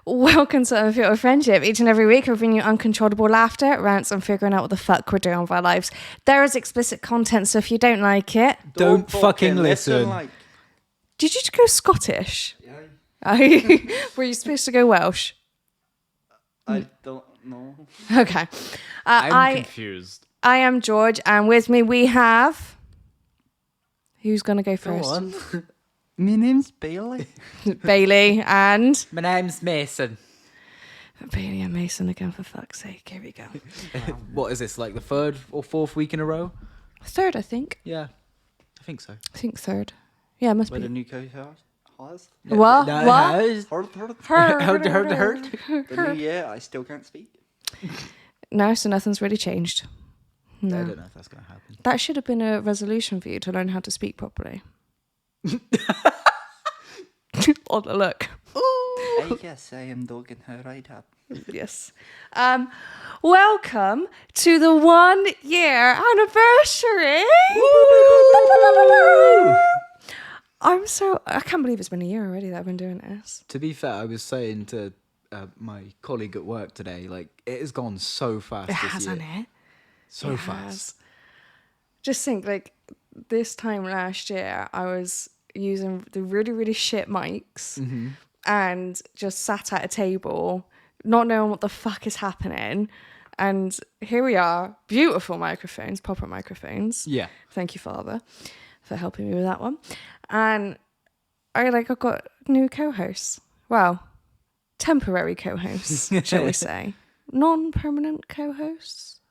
Welcome to Unfiltered Friendship. Each and every week, we're bringing you uncontrollable laughter, rants, and figuring out what the fuck we're doing with our lives. There is explicit content, so if you don't like it, don't fucking listen. Did you just go Scottish? Yeah. Were you supposed to go Welsh? I don't know. Okay. I'm confused. I am George, and with me we have... Who's going to go first? Go on. My name's Bailey. Bailey and... My name's Mason. Bailey and Mason again, for fuck's sake. Here we go. What is this, like the third or fourth week in a row? Third, I think. Yeah, I think so. I think third. Yeah, it must With be. a new co-host. What? No, What? how's- Heard. The new year, I still can't speak. No, so nothing's really changed. I No. don't know if that's going to happen. That should have been a resolution for you to learn how to speak properly. Oh, look. I guess I am dogging her right up. Yes. Welcome to the 1 year anniversary. I can't believe it's been a year already that I've been doing this. To be fair, I was saying to my colleague at work today, like, it has gone so fast It this has, year. hasn't it? So It fast. has. Just think, like, this time last year, I was using the really, really shit mics and just sat at a table, not knowing what the fuck is happening. And here we are, beautiful microphones, proper microphones. Yeah. Thank you, Father, for helping me with that one. And I've got new co-hosts. Well, temporary co-hosts, shall we say. Non-permanent co-hosts.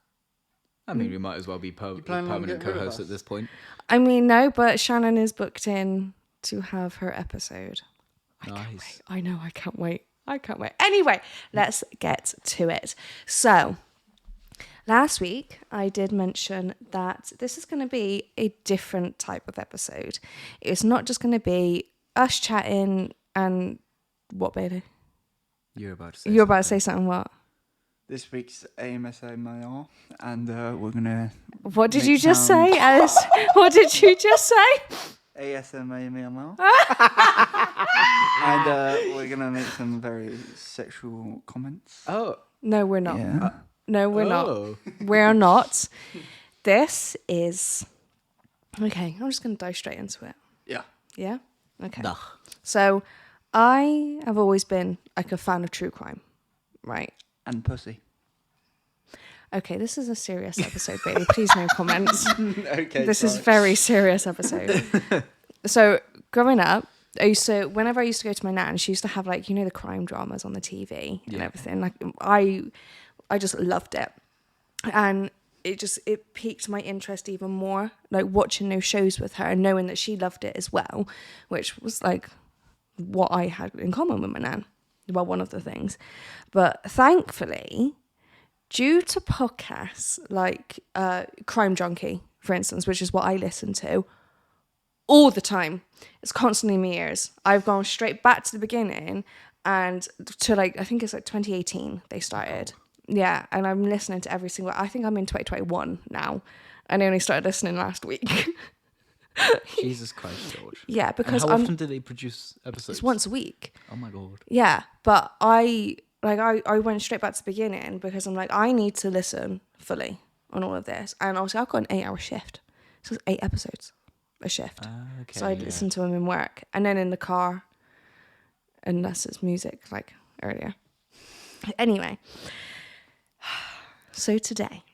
I mean, we might as well be planning on permanent getting rid of co-hosts us? at this point. I mean, no, but Shannon is booked in to have her episode. Nice. I know, I can't wait. Anyway, let's get to it. So, last week, I did mention that this is going to be a different type of episode. It's not just going to be us chatting and... What, Bailey? You're about to say You're about to say something, what? This week's AMSMR, and we're gonna. What did make you just sounds. say, Alice? What did you just say? ASMR. And we're gonna make some very sexual comments. Oh. No, we're not. Yeah. No, we're not. Oh. We're not. This is... Okay, I'm just going to dive straight into it. Yeah. Yeah? Okay. Nah. So, I have always been like a fan of true crime, right? And pussy. Okay, this is a serious episode, Bailey. Please no comments. Okay. This is very serious episode. So, growing up, whenever I used to go to my nan, she used to have like, you know, the crime dramas on the TV and everything. Like, I just loved it. And it piqued my interest even more, like watching those shows with her and knowing that she loved it as well, which was like what I had in common with my nan. Well, one of the things. But thankfully, due to podcasts like Crime Junkie, for instance, which is what I listen to all the time, it's constantly in my ears. I've gone straight back to the beginning and to like, I think it's like 2018 they started. Yeah, and I'm listening to every single... I think I'm in 2021 now. And I only started listening last week. Jesus Christ, George. Yeah, because and how often do they produce episodes? It's once a week. Oh my God. Yeah, but I went straight back to the beginning because I'm like, I need to listen fully on all of this. And obviously I've got an 8-hour shift. So it's 8 episodes a shift. Okay, So I'd listen to them in work. And then in the car, unless it's music, like earlier. Anyway... So today,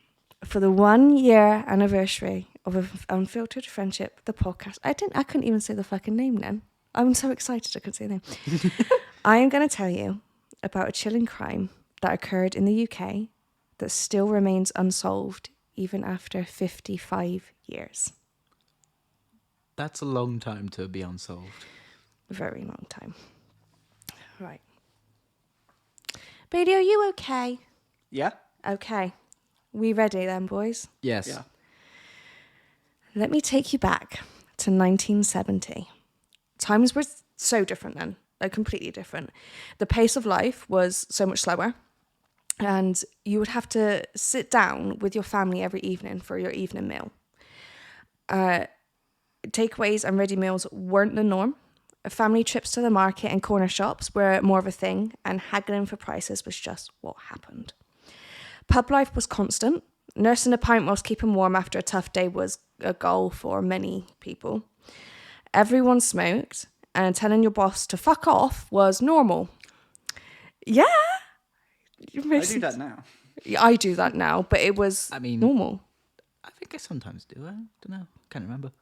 for the 1 year anniversary of Unfiltered Friendship, the podcast, I couldn't even say the fucking name then. I'm so excited I couldn't say the name. I am going to tell you about a chilling crime that occurred in the UK that still remains unsolved even after 55 years. That's a long time to be unsolved. A very long time. Right. Bailey, are you okay? Yeah. Okay. We ready then, boys? Yes. Yeah. Let me take you back to 1970. Times were so different then, like completely different. The pace of life was so much slower, and you would have to sit down with your family every evening for your evening meal. Takeaways and ready meals weren't the norm, Family trips to the market and corner shops were more of a thing, and haggling for prices was just what happened. Pub life was constant. Nursing a pint whilst keeping warm after a tough day was a goal for many people. Everyone smoked, and telling your boss to fuck off was normal. Yeah. I do that now. I do that now, but it was normal. I think I sometimes do. I don't know. Can't remember.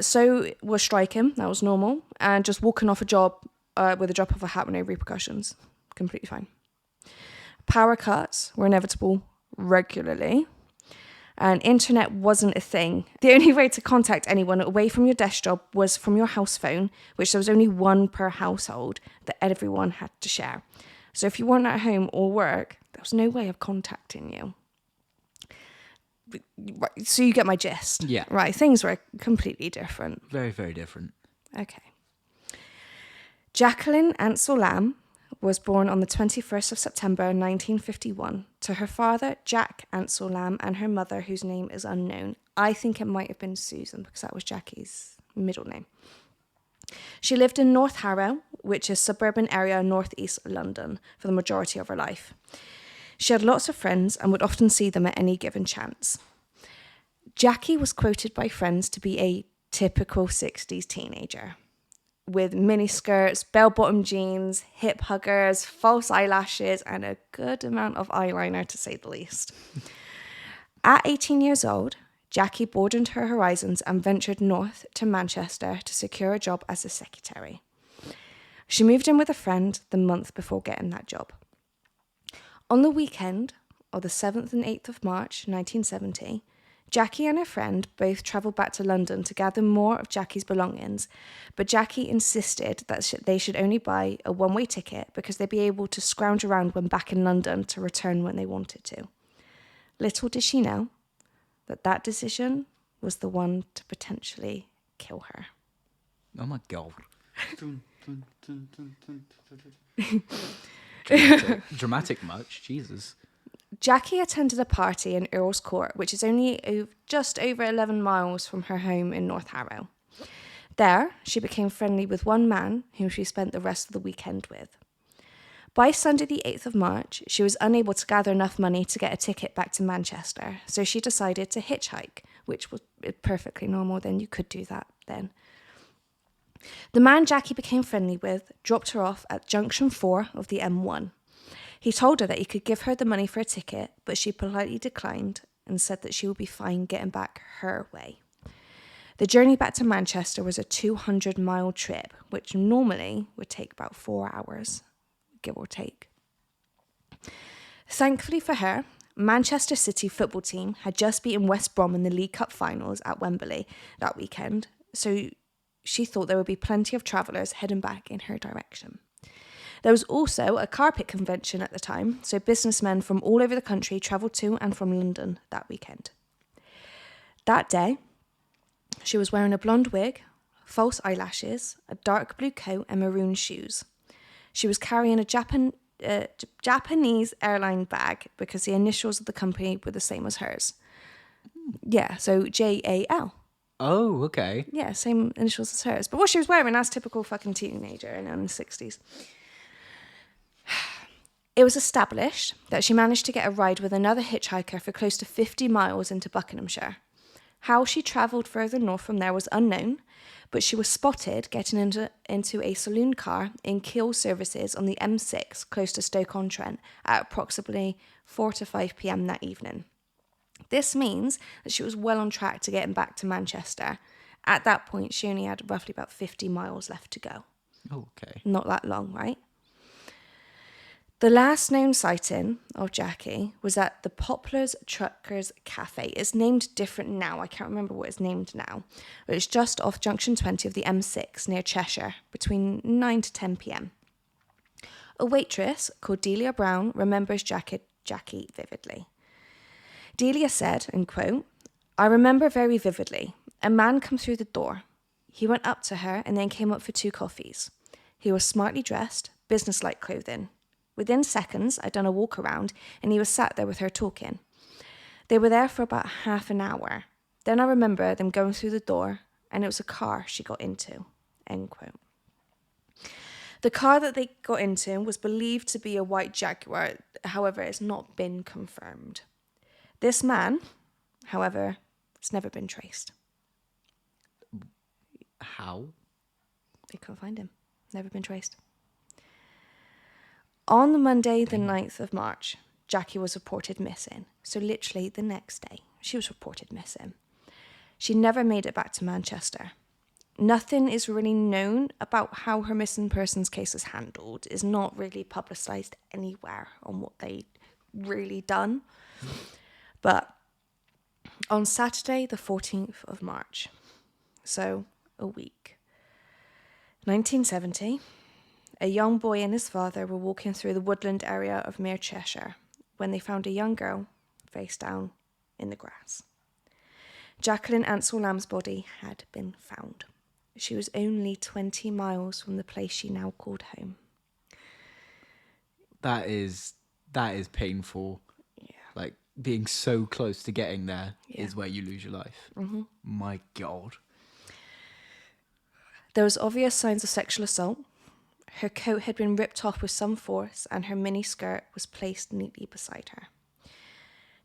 So was striking. That was normal. And just walking off a job with a drop of a hat with no repercussions. Completely fine. Power cuts were inevitable regularly. And internet wasn't a thing. The only way to contact anyone away from your desk job was from your house phone, which there was only one per household that everyone had to share. So if you weren't at home or work, there was no way of contacting you. So you get my gist. Yeah. Right, things were completely different. Very, very different. Okay. Jaqueline Ansell-Lamb was born on the 21st of September 1951 to her father, Jack Ansell-Lamb, and her mother, whose name is unknown. I think it might have been Susan, because that was Jackie's middle name. She lived in North Harrow, which is a suburban area northeast London, for the majority of her life. She had lots of friends and would often see them at any given chance. Jackie was quoted by friends to be a typical 60s teenager, with mini skirts, bell-bottom jeans, hip huggers, false eyelashes, and a good amount of eyeliner, to say the least. At 18 years old, Jackie broadened her horizons and ventured north to Manchester to secure a job as a secretary. She moved in with a friend the month before getting that job. On the weekend of the 7th and 8th of March 1970, Jackie and her friend both travelled back to London to gather more of Jackie's belongings, but Jackie insisted that they should only buy a one-way ticket because they'd be able to scrounge around when back in London to return when they wanted to. Little did she know that decision was the one to potentially kill her. Oh my God. Dramatic much, Jesus. Jackie attended a party in Earl's Court, which is only just over 11 miles from her home in North Harrow. There, she became friendly with one man whom she spent the rest of the weekend with. By Sunday the 8th of March, she was unable to gather enough money to get a ticket back to Manchester, so she decided to hitchhike, which was perfectly normal then. You could do that then. The man Jackie became friendly with dropped her off at Junction 4 of the M1. He told her that he could give her the money for a ticket, but she politely declined and said that she would be fine getting back her way. The journey back to Manchester was a 200-mile trip, which normally would take about 4 hours, give or take. Thankfully for her, Manchester City football team had just beaten West Brom in the League Cup finals at Wembley that weekend, so she thought there would be plenty of travellers heading back in her direction. There was also a carpet convention at the time, so businessmen from all over the country travelled to and from London that weekend. That day, she was wearing a blonde wig, false eyelashes, a dark blue coat and maroon shoes. She was carrying a Japanese airline bag because the initials of the company were the same as hers. Yeah, so JAL. Oh, okay. Yeah, same initials as hers. But what she was wearing as typical fucking teenager in the 60s. It was established that she managed to get a ride with another hitchhiker for close to 50 miles into Buckinghamshire. How she travelled further north from there was unknown, but she was spotted getting into a saloon car in Kiel services on the M6 close to Stoke-on-Trent at approximately 4 to 5 p.m. that evening. This means that she was well on track to getting back to Manchester. At that point, she only had roughly about 50 miles left to go. Oh, okay. Not that long, right? The last known sighting of Jackie was at the Poplars Truckers Cafe. It's named different now. I can't remember what it's named now. But it's just off Junction 20 of the M6 near Cheshire between 9 to 10 p.m. A waitress called Delia Brown remembers Jackie vividly. Delia said, and quote, "I remember very vividly. A man come through the door. He went up to her and then came up for 2 coffees. He was smartly dressed, business-like clothing. Within seconds, I'd done a walk around and he was sat there with her talking. They were there for about half an hour. Then I remember them going through the door and it was a car she got into. end quote. The car that they got into was believed to be a white Jaguar. However, it's not been confirmed. This man, however, has never been traced. How? They couldn't find him. Never been traced. On the Monday, the 9th of March, Jackie was reported missing. So literally the next day, she was reported missing. She never made it back to Manchester. Nothing is really known about how her missing persons case is handled. It's not really publicised anywhere on what they really done. But on Saturday, the 14th of March, so a week, 1970, a young boy and his father were walking through the woodland area of Mere, Cheshire, when they found a young girl face down in the grass. Jaqueline Ansell-Lamb's body had been found. She was only 20 miles from the place she now called home. That is painful. Yeah. Like, being so close to getting there Yeah. is where you lose your life. Mm-hmm. My God. There was obvious signs of sexual assault. Her coat had been ripped off with some force, and her mini skirt was placed neatly beside her.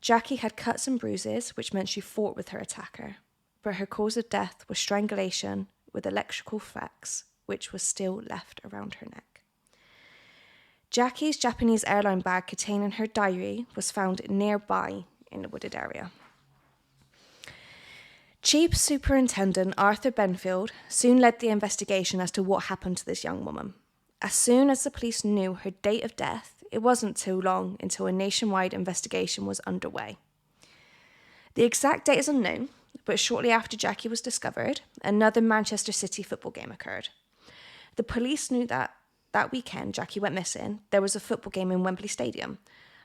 Jackie had cuts and bruises, which meant she fought with her attacker, but her cause of death was strangulation with electrical flex, which was still left around her neck. Jackie's Japanese airline bag containing her diary was found nearby in the wooded area. Chief Superintendent Arthur Benfield soon led the investigation as to what happened to this young woman. As soon as the police knew her date of death, it wasn't too long until a nationwide investigation was underway. The exact date is unknown, but shortly after Jackie was discovered, another Manchester City football game occurred. The police knew that weekend Jackie went missing, there was a football game in Wembley Stadium,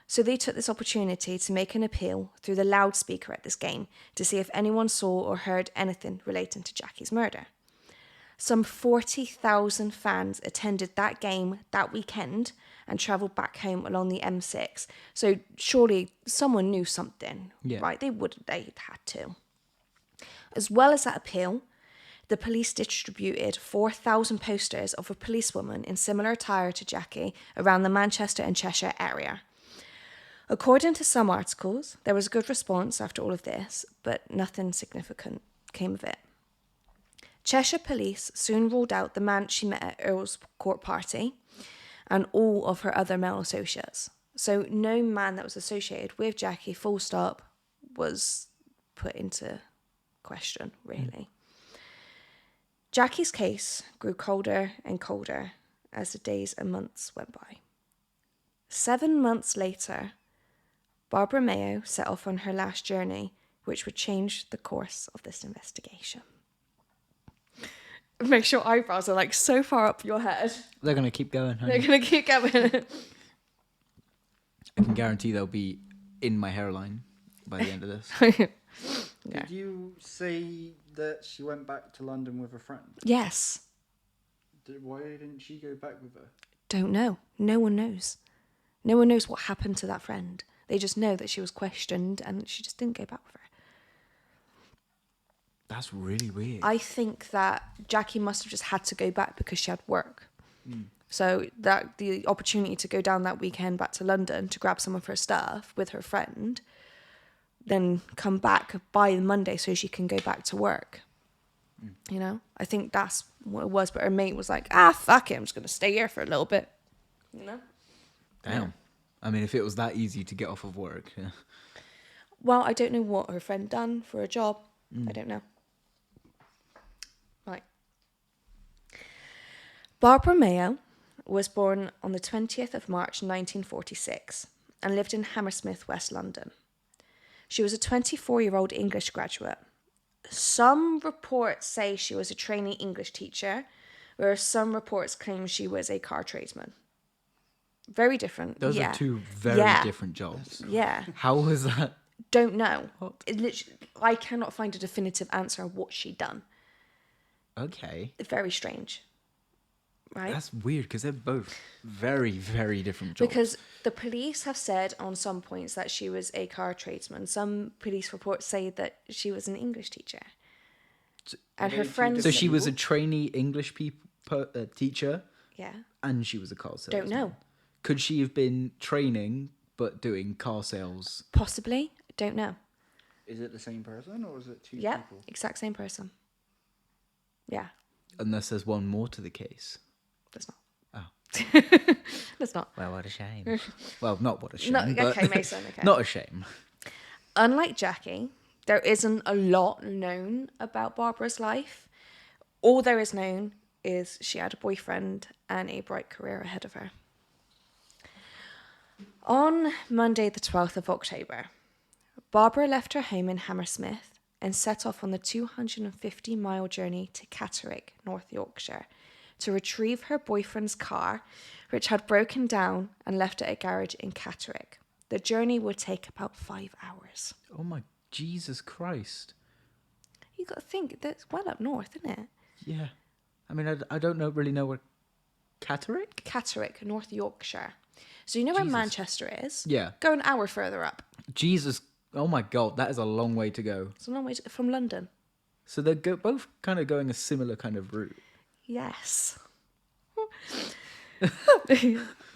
so they took this opportunity to make an appeal through the loudspeaker at this game to see if anyone saw or heard anything relating to Jackie's murder. Some 40,000 fans attended that game that weekend and travelled back home along the M6. So surely someone knew something, right? They had to. As well as that appeal, the police distributed 4,000 posters of a policewoman in similar attire to Jackie around the Manchester and Cheshire area. According to some articles, there was a good response after all of this, but nothing significant came of it. Cheshire police soon ruled out the man she met at Earl's court party and all of her other male associates. So no man that was associated with Jackie, full stop, was put into question, really. Jackie's case grew colder and colder as the days and months went by. 7 months later, Barbara Mayo set off on her last journey, which would change the course of this investigation. Make sure eyebrows are like so far up your head. They're going to keep going. They're going to keep going. I can guarantee they'll be in my hairline by the end of this. Yeah. Did you say that she went back to London with a friend? Yes. Why didn't she go back with her? Don't know. No one knows. No one knows what happened to that friend. They just know that she was questioned and she just didn't go back with her. That's really weird. I think that Jackie must have just had to go back because she had work. So that the opportunity to go down that weekend back to London to grab some of her stuff with her friend, then come back by Monday so she can go back to work. You know, I think that's what it was. But her mate was like, fuck it, I'm just going to stay here for a little bit. You know? Damn. Yeah. I mean, if it was that easy to get off of work. Yeah. Well, I don't know what her friend done for a job. I don't know. Right. Barbara Mayo was born on the 20th of March 1946 and lived in Hammersmith, West London. She was a 24-year-old English graduate. Some reports say she was a trainee English teacher, whereas some reports claim she was a car tradesman. Very different. Those are two very different jobs. Yeah. How was that? Don't know. What? It literally, I cannot find a definitive answer on what she'd done. Okay. Very strange. Right? That's weird because they're both very, very different jobs. Because the police have said on some points that she was a car tradesman. Some police reports say that she was an English teacher. And Are her they two friends. So different she was a people? trainee English teacher, Yeah. and she was a car salesman. Don't know. Could she have been training but doing car sales? Possibly. Don't know. Is it the same person or is it two Yeah. people? Exact same person. Yeah. Unless there's one more to the case. That's not. Oh. That's not. Well, what a shame. Well, not what a shame, No, but okay, Mason. Okay. not a shame. Unlike Jackie, there isn't a lot known about Barbara's life. All there is known is she had a boyfriend and a bright career ahead of her. On Monday, the 12th of October, Barbara left her home in Hammersmith and set off on the 250-mile journey to Catterick, North Yorkshire, to retrieve her boyfriend's car, which had broken down and left at a garage in Catterick. The journey would take about 5 hours. Oh my Jesus Christ. You got to think, that's well up north, isn't it? Yeah. I mean, I don't really know where... Catterick? Catterick, North Yorkshire. So you know where Jesus. Manchester is? Yeah. Go an hour further up. Jesus. Oh my God, that is a long way to go. It's a long way from London. So they're both kind of going a similar kind of route. Yes.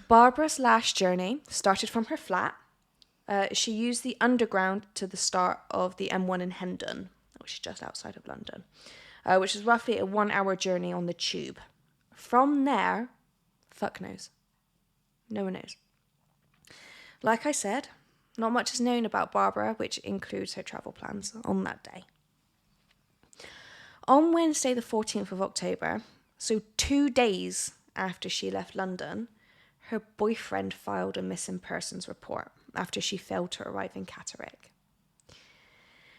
Barbara's last journey started from her flat. She used the underground to the start of the M1 in Hendon, which is just outside of London, which is roughly a 1 hour journey on the tube. From there, fuck knows. No one knows. Like I said, not much is known about Barbara, which includes her travel plans on that day. On Wednesday, the 14th of October, so 2 days after she left London, her boyfriend filed a missing persons report after she failed to arrive in Catterick.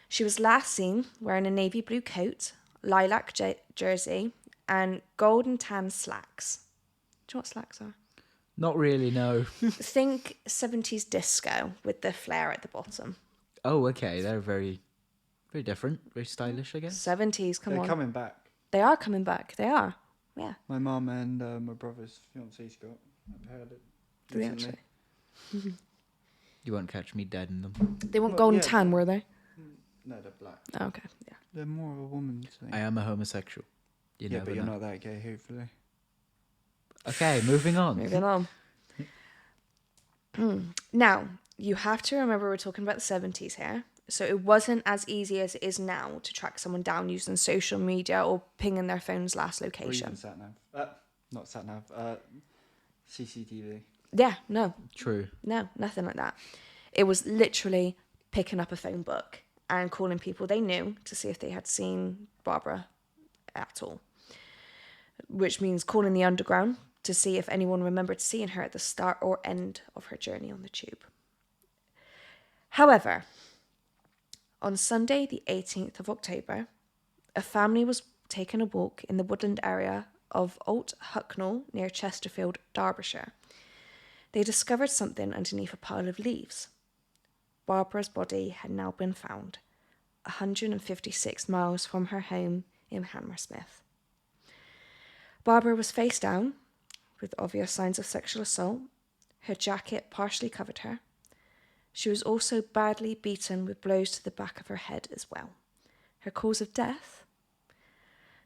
She was last seen wearing a navy blue coat, lilac jersey, and gold and tan slacks. Do you know what slacks are? Not really, no. Think 70s disco with the flare at the bottom. Oh, okay. They're very, very different. Very stylish, I guess. 70s, come They're on. coming back. They are coming back. They are. Yeah. My mum and my brother's fiance's got. I've heard it Do they recently. actually? You won't catch me dead in them. They weren't Well, gold and yeah, tan, but- were they? No, they're black. Oh, okay. Yeah. They're more of a woman's thing. I am a homosexual. You yeah, never but you're know. not that gay, hopefully. Okay, moving on. Moving on. Now, you have to remember we're talking about the 70s here. So it wasn't as easy as it is now to track someone down using social media or pinging their phone's last Or even location. sat-nav. Not sat-nav. CCTV. Yeah, no, True. nothing like that. It was literally picking up a phone book and calling people they knew to see if they had seen Barbara at all. Which means calling the underground to see if anyone remembered seeing her at the start or end of her journey on the tube. However, on Sunday, the 18th of October, a family was taking a walk in the woodland area of Old Hucknall near Chesterfield, Derbyshire. They discovered something underneath a pile of leaves. Barbara's body had now been found, 156 miles from her home in Hammersmith. Barbara was face down, with obvious signs of sexual assault. Her jacket partially covered her. She was also badly beaten with blows to the back of her head as well. Her cause of death?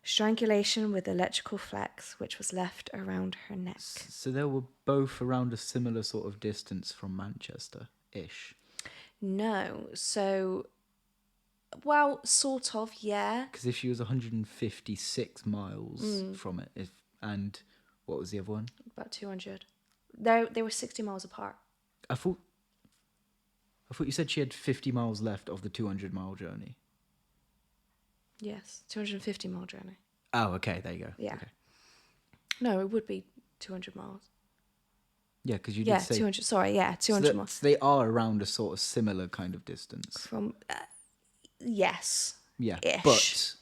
Strangulation with electrical flex, which was left around her neck. So they were both around a similar sort of distance from Manchester-ish. No, so, well, sort of, yeah. Because if she was 156 miles from it, and what was the other one? About 200. They were 60 miles apart. I thought you said she had 50 miles left of the 200-mile journey. Yes, 250-mile journey. Oh, okay, there you go. Yeah. Okay. No, it would be 200 miles. Yeah, because you did Yeah, say 200. Sorry, yeah, 200 miles. So they are around a sort of similar kind of distance. From, yes. Yeah, Ish. but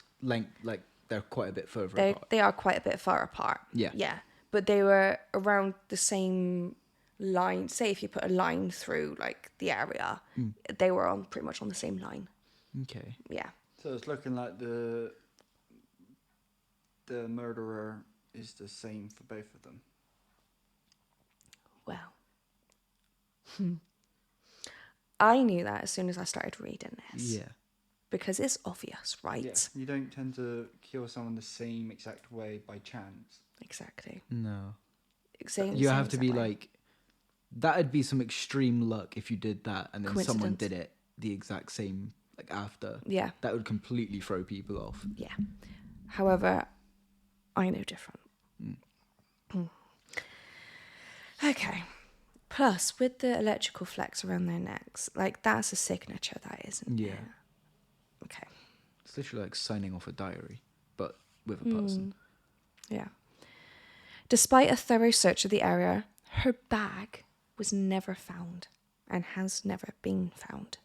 like they're quite a bit further apart. They are quite a bit far apart. Yeah. Yeah. But they were around the same line. Say if you put a line through like the area, they were on pretty much on the same line. Okay. Yeah. So it's looking like the murderer is the same for both of them. Well. I knew that as soon as I started reading this. Yeah. because it's obvious, right? Yeah, you don't tend to kill someone the same exact way by chance. Exactly. No. Same, You same have to be exact way. like, that'd be some extreme luck if you did that and then someone Coincidence. did it the exact same, like after. Yeah. That would completely throw people off. Yeah. However, I know different. Okay. Plus, with the electrical flecks around their necks, like that's a signature, that isn't Yeah. it? Okay. It's literally like signing off a diary, but with a person. Yeah. Despite a thorough search of the area, her bag was never found and has never been found.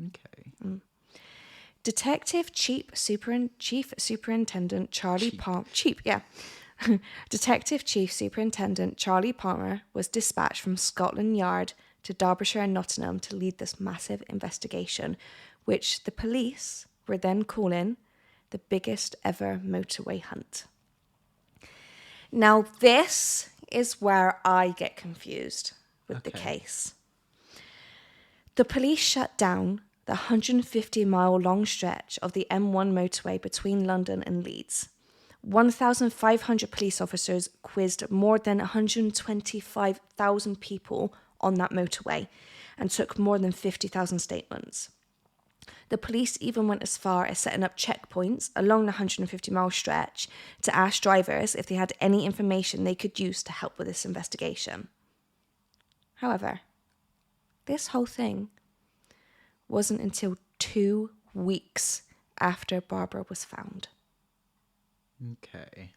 Okay. Detective Chief Superintendent Charlie Palmer. Detective Chief Superintendent Charlie Palmer was dispatched from Scotland Yard to Derbyshire and Nottingham to lead this massive investigation, which the police were then calling the biggest ever motorway hunt. Now, this is where I get confused with the Okay. case. The police shut down the 150-mile long stretch of the M1 motorway between London and Leeds. 1,500 police officers quizzed more than 125,000 people on that motorway and took more than 50,000 statements. The police even went as far as setting up checkpoints along the 150-mile stretch to ask drivers if they had any information they could use to help with this investigation. However, this whole thing wasn't until 2 weeks after Barbara was found. Okay.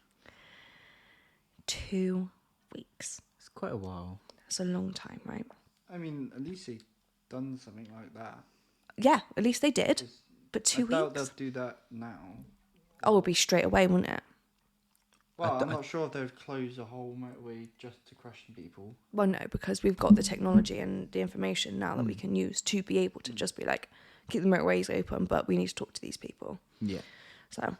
2 weeks. It's quite a while. That's a long time, right? I mean, at least they've done something like that. Yeah, at least they did. 'Cause But 2 I doubt weeks? they'll do that now. Oh, it would be straight away, wouldn't it? Well, I'm not sure if they would close the whole motorway just to question people. Well, no, because we've got the technology and the information now that we can use to be able to just be like, keep the motorways open, but we need to talk to these people. Yeah. So,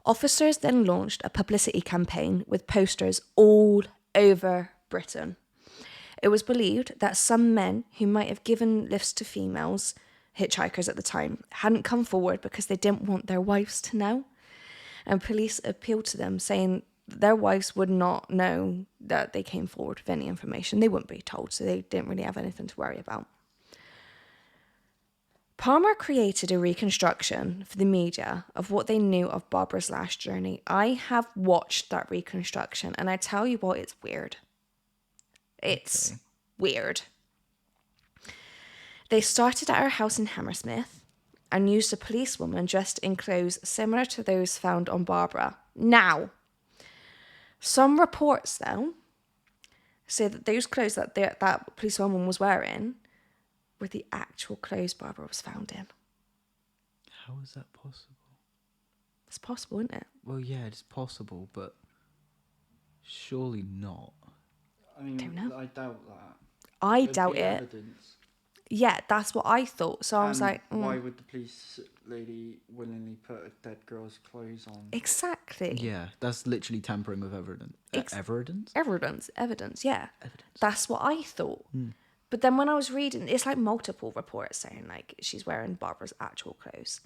officers then launched a publicity campaign with posters all over Britain. It was believed that some men who might have given lifts to females, hitchhikers at the time, hadn't come forward because they didn't want their wives to know. And police appealed to them, saying their wives would not know that they came forward with any information. They wouldn't be told, so they didn't really have anything to worry about. Palmer created a reconstruction for the media of what they knew of Barbara's last journey. I have watched that reconstruction, and I tell you what, it's weird. It's weird. They started at her house in Hammersmith and used a policewoman dressed in clothes similar to those found on Barbara. Now, some reports, though, say that those clothes that that policewoman was wearing were the actual clothes Barbara was found in. How is that possible? It's possible, isn't it? Well, yeah, it's possible, but surely not. I mean, Don't know. I doubt that. I There'd doubt be it. Evidence. Yeah, that's what I thought. So I was And like, why would the police lady willingly put a dead girl's clothes on? exactly. Yeah, that's literally tampering with evidence. Evidence? Evidence, yeah. Evidence. That's what I thought. But then when I was reading, it's like multiple reports saying like she's wearing Barbara's actual clothes.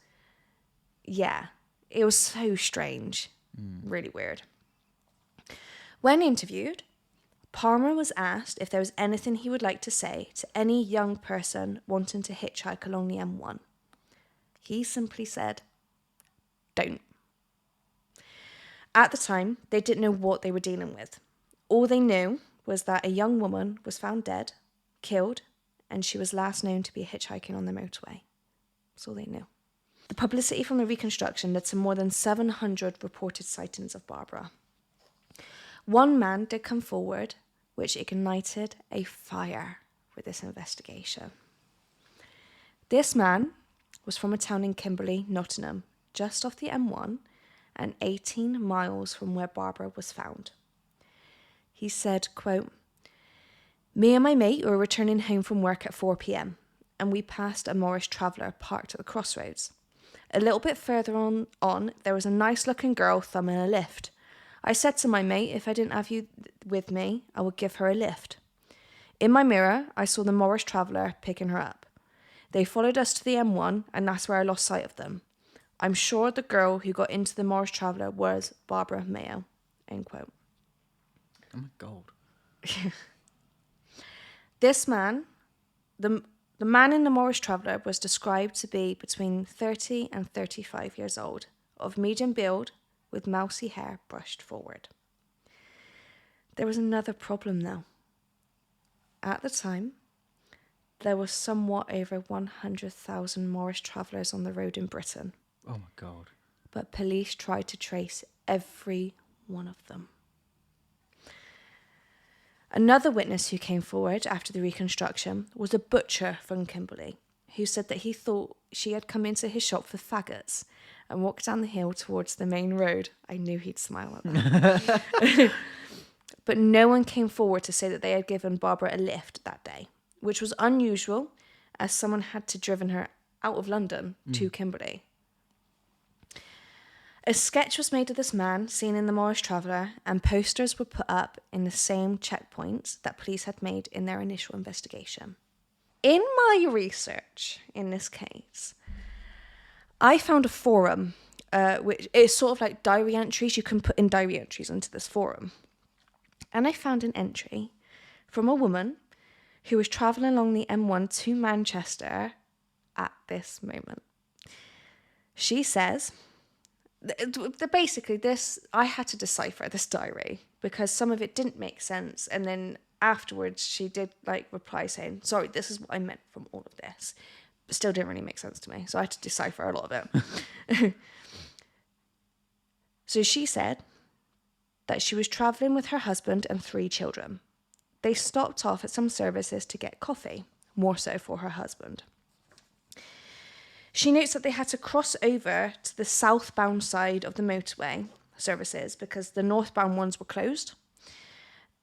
Yeah, it was so strange. Really weird. When interviewed, Palmer was asked if there was anything he would like to say to any young person wanting to hitchhike along the M1. He simply said, don't. At the time, they didn't know what they were dealing with. All they knew was that a young woman was found dead, killed, and she was last known to be hitchhiking on the motorway. That's all they knew. The publicity from the reconstruction led to more than 700 reported sightings of Barbara. One man did come forward, which ignited a fire with this investigation. This man was from a town in Kimberley, Nottingham, just off the M1 and 18 miles from where Barbara was found. He said, quote, "Me and my mate were returning home from work at 4 p.m. and we passed a Morris Traveller parked at the crossroads. A little bit further on, there was a nice-looking girl thumbing a lift. I said to my mate, if I didn't have you with me, I would give her a lift. In my mirror, I saw the Morris Traveller picking her up. They followed us to the M1, and that's where I lost sight of them. I'm sure the girl who got into the Morris Traveller was Barbara Mayo." End quote. Oh my God. This man, the man in the Morris Traveller, was described to be between 30 and 35 years old, of medium build, with mousy hair brushed forward. There was another problem though. At the time, there was somewhat over 100,000 Morris Travellers on the road in Britain, Oh my God. but police tried to trace every one of them. Another witness who came forward after the reconstruction was a butcher from Kimberley, who said that he thought she had come into his shop for faggots and walked down the hill towards the main road. I knew he'd smile at that. But no one came forward to say that they had given Barbara a lift that day, which was unusual, as someone had to driven her out of London to Kimberley. A sketch was made of this man seen in the Morris Traveller, and posters were put up in the same checkpoints that police had made in their initial investigation. In my research in this case, I found a forum, which is sort of like diary entries. You can put in diary entries into this forum. And I found an entry from a woman who was travelling along the M1 to Manchester at this moment. She says, basically this, I had to decipher this diary because some of it didn't make sense. And then afterwards she did like reply saying, "Sorry, this is what I meant from all of this." But still didn't really make sense to me. So I had to decipher a lot of it. So she said that she was travelling with her husband and 3 children. They stopped off at some services to get coffee, more so for her husband. She notes that they had to cross over to the southbound side of the motorway services because the northbound ones were closed.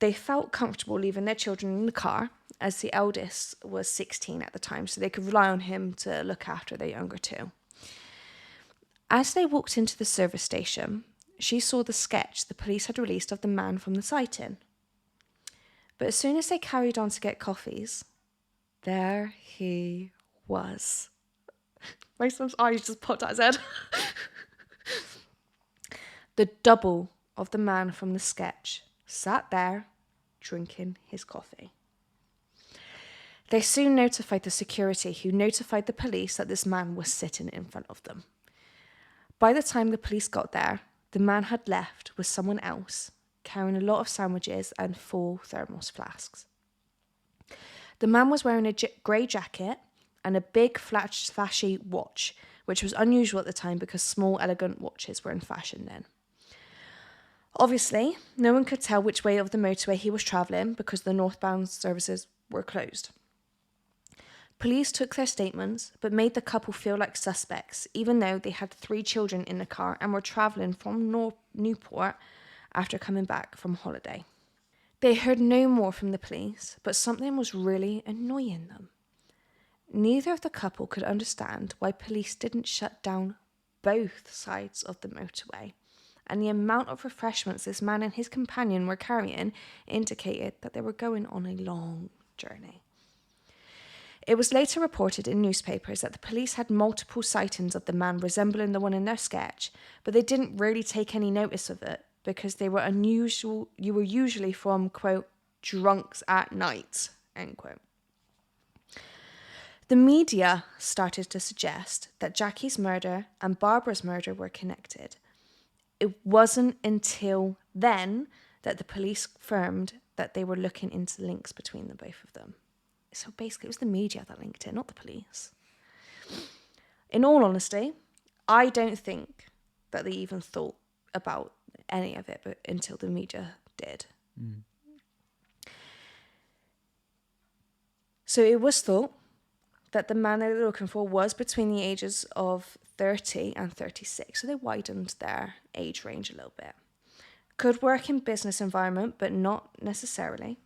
They felt comfortable leaving their children in the car, as the eldest was 16 at the time, so they could rely on him to look after the younger 2. As they walked into the service station, she saw the sketch the police had released of the man from the sighting. But as soon as they carried on to get coffees, there he was. My son's eyes just popped out his head. The double of the man from the sketch sat there drinking his coffee. They soon notified the security, who notified the police that this man was sitting in front of them. By the time the police got there, the man had left with someone else, carrying a lot of sandwiches and full thermos flasks. The man was wearing a grey jacket and a big flashy watch, which was unusual at the time because small, elegant watches were in fashion then. Obviously, no one could tell which way of the motorway he was travelling because the northbound services were closed. Police took their statements, but made the couple feel like suspects, even though they had 3 children in the car and were travelling from Newport after coming back from holiday. They heard no more from the police, but something was really annoying them. Neither of the couple could understand why police didn't shut down both sides of the motorway, and the amount of refreshments this man and his companion were carrying indicated that they were going on a long journey. It was later reported in newspapers that the police had multiple sightings of the man resembling the one in their sketch, but they didn't really take any notice of it because they were unusual. You were usually from, quote, drunks at night, end quote. The media started to suggest that Jackie's murder and Barbara's murder were connected. It wasn't until then that the police confirmed that they were looking into links between the both of them. So basically, it was the media that linked it, not the police. In all honesty, I don't think that they even thought about any of it but until the media did. Mm. So it was thought that the man they were looking for was between the ages of 30 and 36. So they widened their age range a little bit. Could work in business environment, but not necessarily.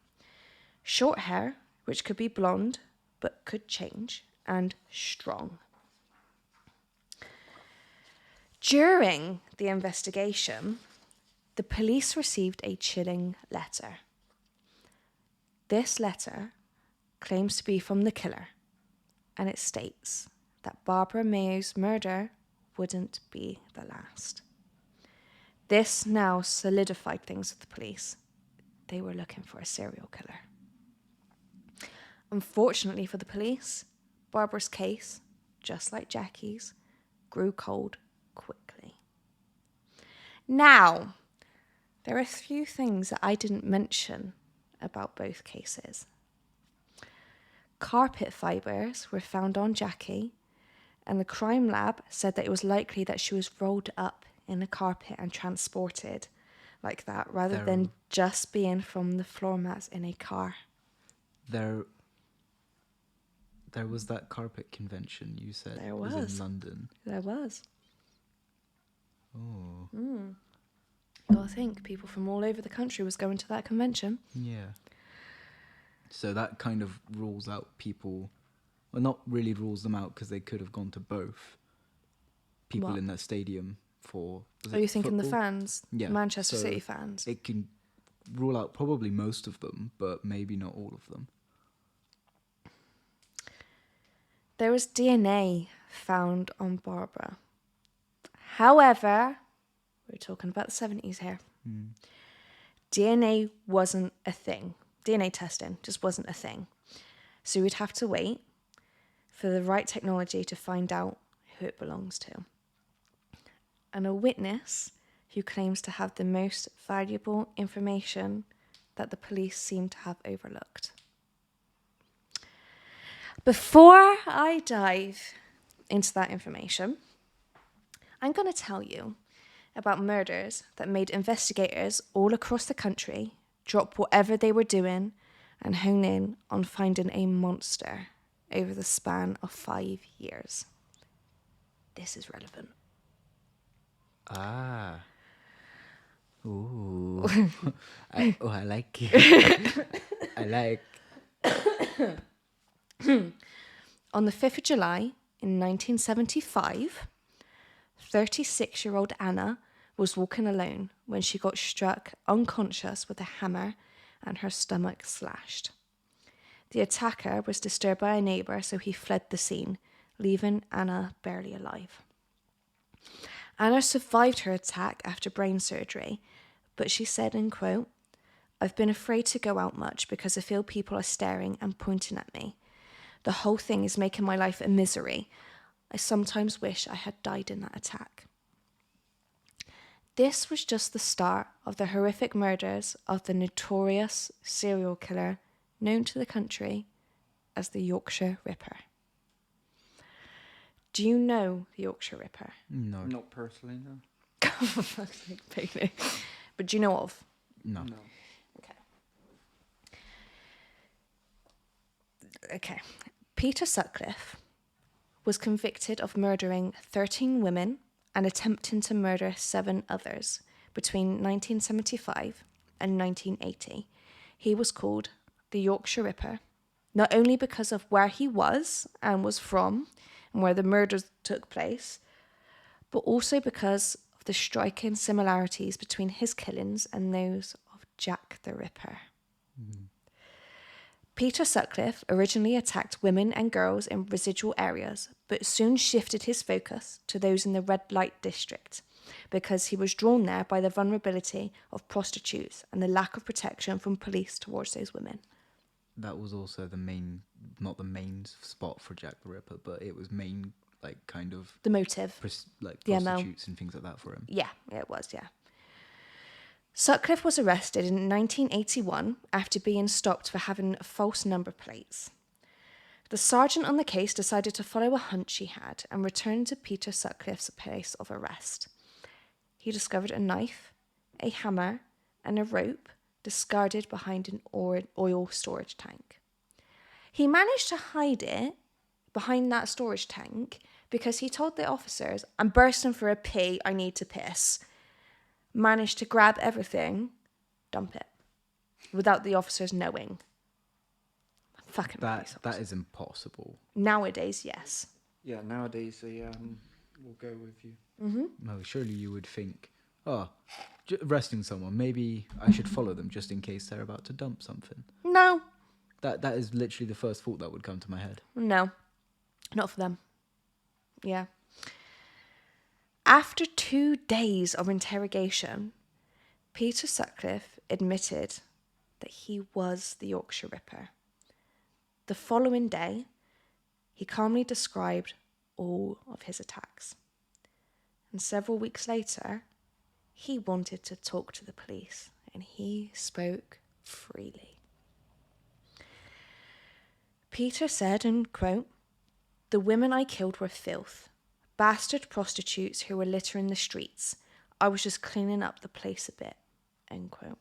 Short hair, which could be blonde, but could change, and strong. During the investigation, the police received a chilling letter. This letter claims to be from the killer, and it states that Barbara Mayo's murder wouldn't be the last. This now solidified things with the police. They were looking for a serial killer. Unfortunately for the police, Barbara's case, just like Jackie's, grew cold quickly. Now, there are a few things that I didn't mention about both cases. Carpet fibres were found on Jackie, and the crime lab said that it was likely that she was rolled up in a carpet and transported like that, rather than just being from the floor mats in a car. There was that carpet convention you said There was was. in London. There was. Oh. You gotta think, people from all over the country was going to that convention. Yeah. So that kind of rules out people. Well, not really rules them out because they could have gone to both. People What? in that stadium for. Are you thinking football? the fans? Yeah. Manchester so City fans? It can rule out probably most of them, but maybe not all of them. There was DNA found on Barbara. However, we're talking about the 70s here. DNA wasn't a thing. DNA testing just wasn't a thing. So we'd have to wait for the right technology to find out who it belongs to. And a witness who claims to have the most valuable information that the police seem to have overlooked. Before I dive into that information, I'm going to tell you about murders that made investigators all across the country drop whatever they were doing and hone in on finding a monster over the span of 5 years. This is relevant. Ah. Ooh. I like it. I like. On the 5th of July in 1975, 36-year-old Anna was walking alone when she got struck unconscious with a hammer and her stomach slashed. The attacker was disturbed by a neighbour, so he fled the scene, leaving Anna barely alive. Anna survived her attack after brain surgery, but she said, in quote, "I've been afraid to go out much because I feel people are staring and pointing at me. The whole thing is making my life a misery. I sometimes wish I had died in that attack." This was just the start of the horrific murders of the notorious serial killer known to the country as the Yorkshire Ripper. Do you know the Yorkshire Ripper? No. Not personally, no. For fuck's sake, Bailey. But do you know of? No. No. Okay. Peter Sutcliffe was convicted of murdering 13 women and attempting to murder 7 others between 1975 and 1980. He was called the Yorkshire Ripper, not only because of where he was and was from and where the murders took place, but also because of the striking similarities between his killings and those of Jack the Ripper. Peter Sutcliffe originally attacked women and girls in residual areas, but soon shifted his focus to those in the red light district because he was drawn there by the vulnerability of prostitutes and the lack of protection from police towards those women. That was also the main, not the main spot for Jack the Ripper, but it was main, like, kind of The motive. The MO. prostitutes and things like that for him. Yeah, it was, yeah. Sutcliffe was arrested in 1981 after being stopped for having false number plates. The sergeant on the case decided to follow a hunch he had and returned to Peter Sutcliffe's place of arrest. He discovered a knife, a hammer, and a rope discarded behind an oil storage tank. He managed to hide it behind that storage tank because he told the officers, "I'm bursting for a pee, I need to piss." Managed to grab everything, dump it, without the officers knowing. Fucking police That officers. is impossible. Nowadays, yes. Yeah, nowadays they will go with you. No, surely you would think, arresting someone, maybe I should follow them just in case they're about to dump something. No, That is literally the first thought that would come to my head. no. Not for them. Yeah. After 2 days of interrogation, Peter Sutcliffe admitted that he was the Yorkshire Ripper. The following day, he calmly described all of his attacks. And several weeks later, he wanted to talk to the police, and he spoke freely. Peter said, and quote, "The women I killed were filth, bastard prostitutes who were littering the streets. I was just cleaning up the place a bit," end quote.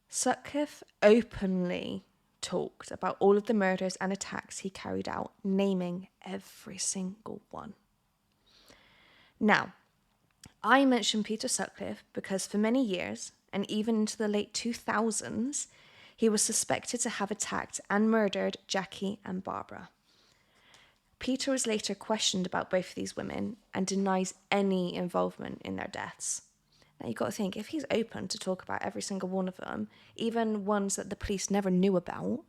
Sutcliffe openly talked about all of the murders and attacks he carried out, naming every single one. Now, I mention Peter Sutcliffe because for many years, and even into the late 2000s, he was suspected to have attacked and murdered Jackie and Barbara. Peter was later questioned about both of these women and denies any involvement in their deaths. Now you've got to think, if he's open to talk about every single one of them, even ones that the police never knew about,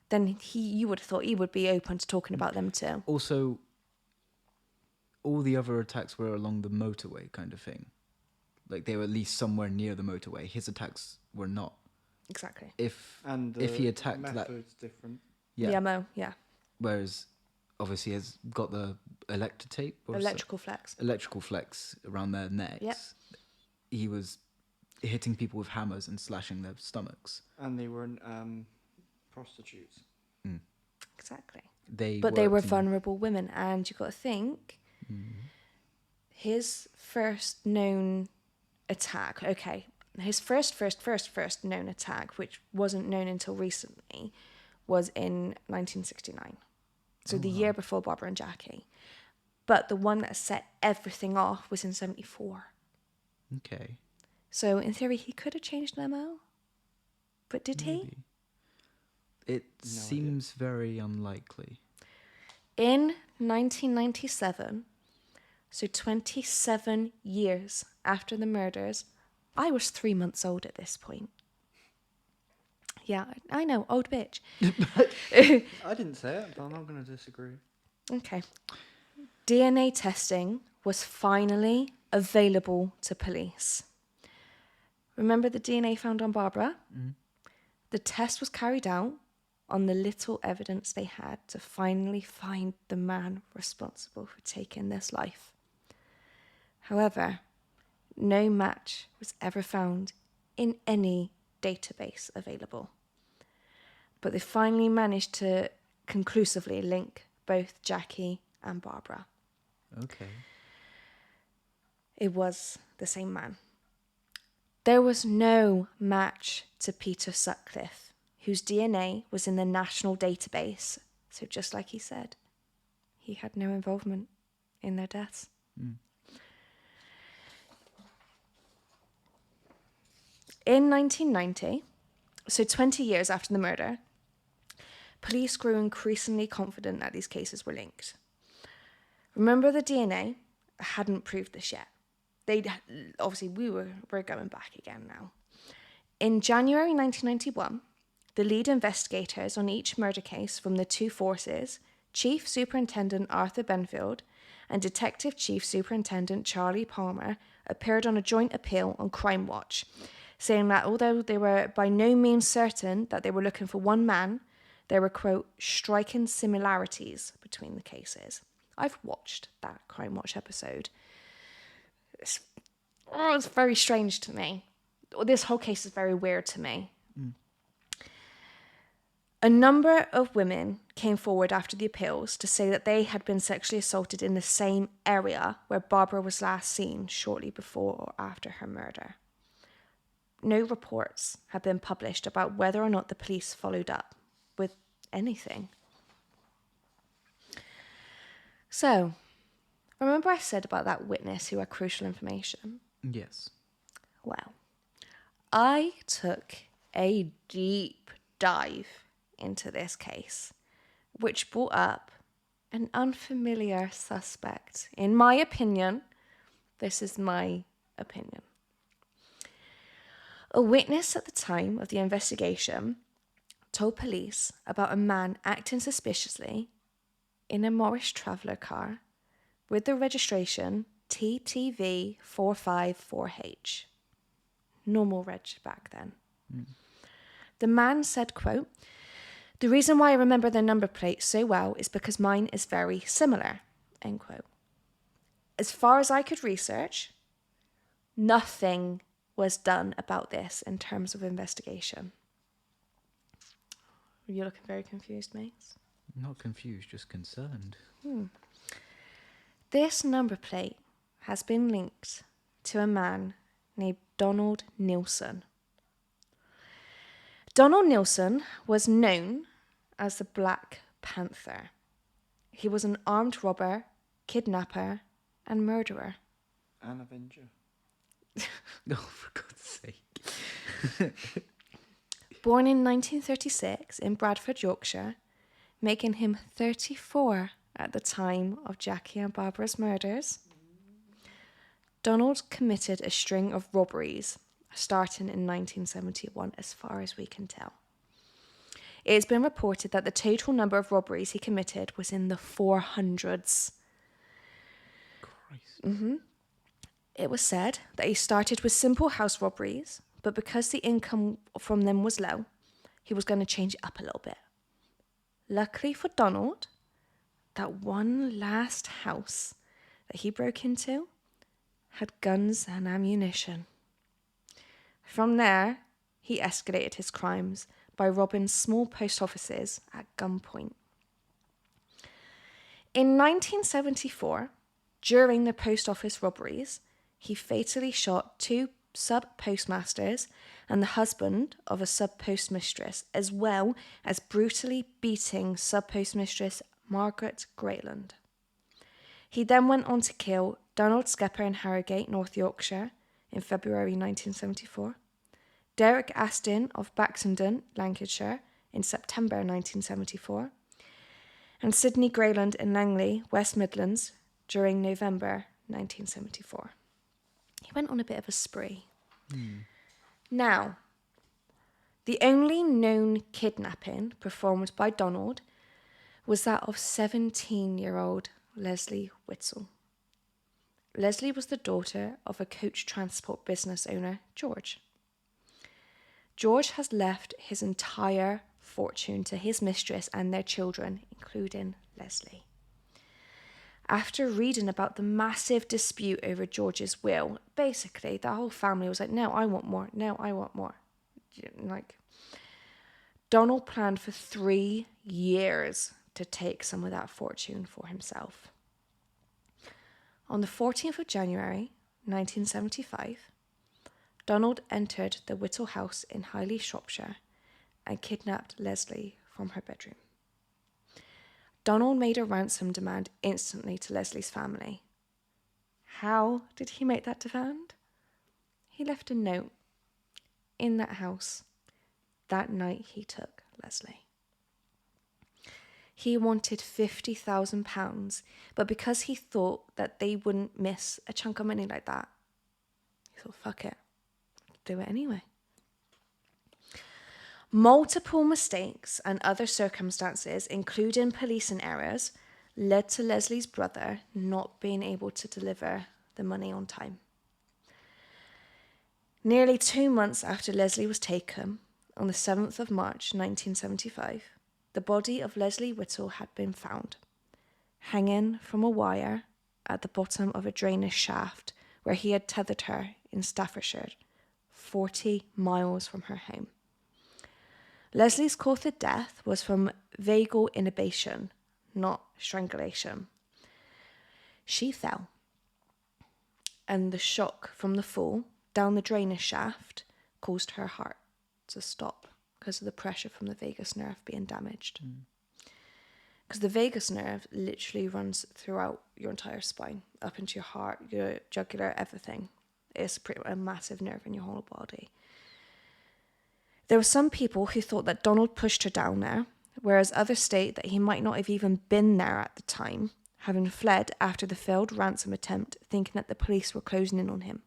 then you would have thought he would be open to talking about them too. Also, all the other attacks were along the motorway kind of thing. Like, they were at least somewhere near the motorway. His attacks were not. Exactly. If And he attacked that, method's different. yeah. Mo, yeah. Whereas, obviously, has got the electrotape or Electrical flex. electrical flex around their necks. Yep. He was hitting people with hammers and slashing their stomachs. And they weren't prostitutes. Exactly. They But they were worked in- vulnerable women, and you've got to think, his first known attack, his first known attack, which wasn't known until recently, was in 1969. So the year before Barbara and Jackie. But the one that set everything off was in 74. Okay. So in theory, he could have changed the MO. But did he? Maybe. It seems very unlikely. In 1997, so 27 years after the murders, I was 3 months old at this point. Yeah, I know, old bitch. I didn't say it, but I'm not going to disagree. Okay. DNA testing was finally available to police. Remember the DNA found on Barbara? The test was carried out on the little evidence they had to finally find the man responsible for taking this life. However, no match was ever found in any database available. But they finally managed to conclusively link both Jackie and Barbara. Okay. It was the same man. There was no match to Peter Sutcliffe, whose DNA was in the national database. So just like he said, he had no involvement in their deaths. In 1990, so 20 years after the murder, police grew increasingly confident that these cases were linked. Remember, the DNA hadn't proved this yet. Obviously, we're going back again now. In January 1991, the lead investigators on each murder case from the two forces, Chief Superintendent Arthur Benfield and Detective Chief Superintendent Charlie Palmer, appeared on a joint appeal on Crime Watch, saying that although they were by no means certain that they were looking for one man, there were, quote, striking similarities between the cases. I've watched that Crime Watch episode. It's very strange to me. This whole case is very weird to me. A number of women came forward after the appeals to say that they had been sexually assaulted in the same area where Barbara was last seen shortly before or after her murder. No reports have been published about whether or not the police followed up with anything. So, remember I said about that witness who had crucial information? Yes. Well, I took a deep dive into this case, which brought up an unfamiliar suspect. In my opinion, this is my opinion. A witness at the time of the investigation told police about a man acting suspiciously in a Morris Traveller car with the registration TTV454H. Normal reg back then. The man said, quote, "The reason why I remember their number plate so well is because mine is very similar," end quote. As far as I could research, nothing was done about this in terms of investigation. You're looking very confused, mates. Not confused, just concerned. This number plate has been linked to a man named Donald Nilsen. Donald Nilsen was known as the Black Panther. He was an armed robber, kidnapper, and murderer. An Avenger. Oh, for God's sake. Born in 1936 in Bradford, Yorkshire, making him 34 at the time of Jackie and Barbara's murders, Donald committed a string of robberies starting in 1971, as far as we can tell. It has been reported that the total number of robberies he committed was in the 400s. Christ. It was said that he started with simple house robberies, but because the income from them was low, he was going to change it up a little bit. Luckily for Donald, that one last house that he broke into had guns and ammunition. From there, he escalated his crimes by robbing small post offices at gunpoint. In 1974, during the post office robberies, he fatally shot 2 sub-postmasters and the husband of a sub-postmistress, as well as brutally beating sub-postmistress Margaret Grayland. He then went on to kill Donald Skepper in Harrogate, North Yorkshire, in February 1974, Derek Aston of Baxenden, Lancashire, in September 1974, and Sidney Grayland in Langley, West Midlands, during November 1974. He went on a bit of a spree. Now, the only known kidnapping performed by Donald was that of 17-year-old Leslie Whittle. Leslie was the daughter of a coach transport business owner, George. George has left his entire fortune to his mistress and their children, including Leslie. After reading about the massive dispute over George's will, basically the whole family was like, "No, I want more. No, I want more." Donald planned for 3 years to take some of that fortune for himself. On the 14th of January, 1975, Donald entered the Whittle house in Highley, Shropshire, and kidnapped Leslie from her bedroom. Donald made a ransom demand instantly to Leslie's family. How did he make that demand? He left a note in that house that night he took Leslie. He wanted £50,000, but because he thought that they wouldn't miss a chunk of money like that, he thought, fuck it, do it anyway. Multiple mistakes and other circumstances, including policing errors, led to Leslie's brother not being able to deliver the money on time. Nearly 2 months after Leslie was taken, on the 7th of March 1975, the body of Leslie Whittle had been found, hanging from a wire at the bottom of a drainage shaft where he had tethered her in Staffordshire, 40 miles from her home. Leslie's cause of death was from vagal inhibition, not strangulation. She fell, and the shock from the fall down the drainage shaft caused her heart to stop because of the pressure from the vagus nerve being damaged. Because the vagus nerve literally runs throughout your entire spine, up into your heart, your jugular, everything. It's a massive nerve in your whole body. There were some people who thought that Donald pushed her down there, whereas others state that he might not have even been there at the time, having fled after the failed ransom attempt, thinking that the police were closing in on him.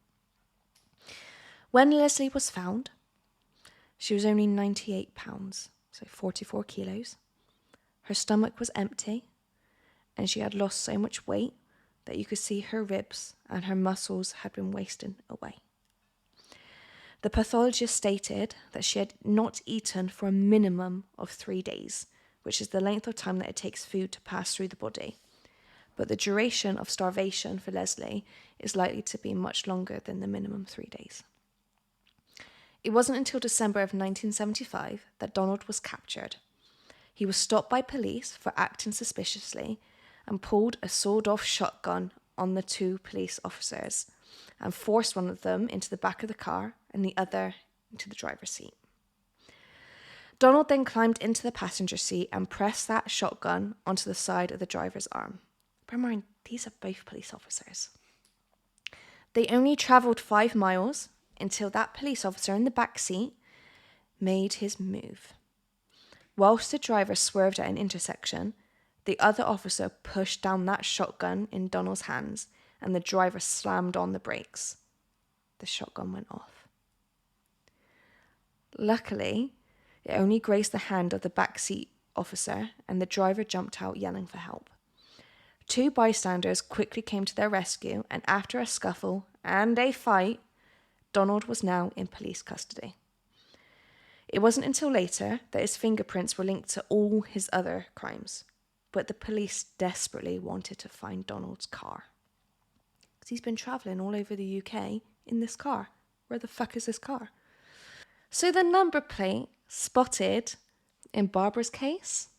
When Leslie was found, she was only £98, so 44 kilos. Her stomach was empty, and she had lost so much weight that you could see her ribs and her muscles had been wasting away. The pathologist stated that she had not eaten for a minimum of 3 days, which is the length of time that it takes food to pass through the body. But the duration of starvation for Leslie is likely to be much longer than the minimum 3 days. It wasn't until December of 1975 that Donald was captured. He was stopped by police for acting suspiciously and pulled a sawed-off shotgun on the 2 police officers and forced one of them into the back of the car and the other into the driver's seat. Donald then climbed into the passenger seat and pressed that shotgun onto the side of the driver's arm. Bear in mind, these are both police officers. They only travelled 5 miles until that police officer in the back seat made his move. Whilst the driver swerved at an intersection, the other officer pushed down that shotgun in Donald's hands and the driver slammed on the brakes. The shotgun went off. Luckily, it only grazed the hand of the backseat officer and the driver jumped out yelling for help. 2 bystanders quickly came to their rescue, and after a scuffle and a fight, Donald was now in police custody. It wasn't until later that his fingerprints were linked to all his other crimes, but the police desperately wanted to find Donald's car. Because he's been travelling all over the UK in this car. Where the fuck is this car? So the number plate spotted in Barbara's case?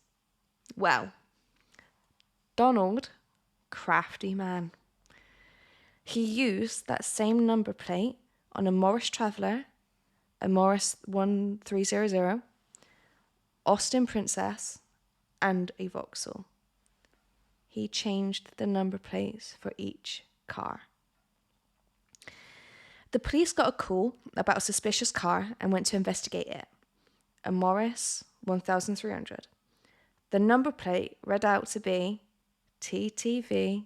Well, Donald, crafty man. He used that same number plate on a Morris Traveller, a Morris 1300, Austin Princess, and a Vauxhall. He changed the number plates for each car. The police got a call about a suspicious car and went to investigate it. A Morris 1300. The number plate read out to be TTV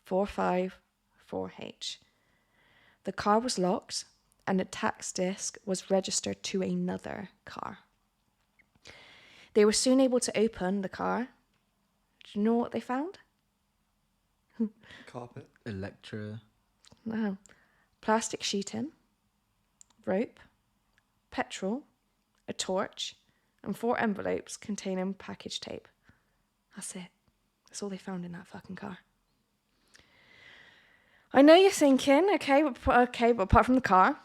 454H. The car was locked and the tax disc was registered to another car. They were soon able to open the car. Do you know what they found? Carpet. Electra. No. Plastic sheeting, rope, petrol, a torch, and 4 envelopes containing package tape. That's it. That's all they found in that fucking car. I know you're thinking, okay, but apart from the car,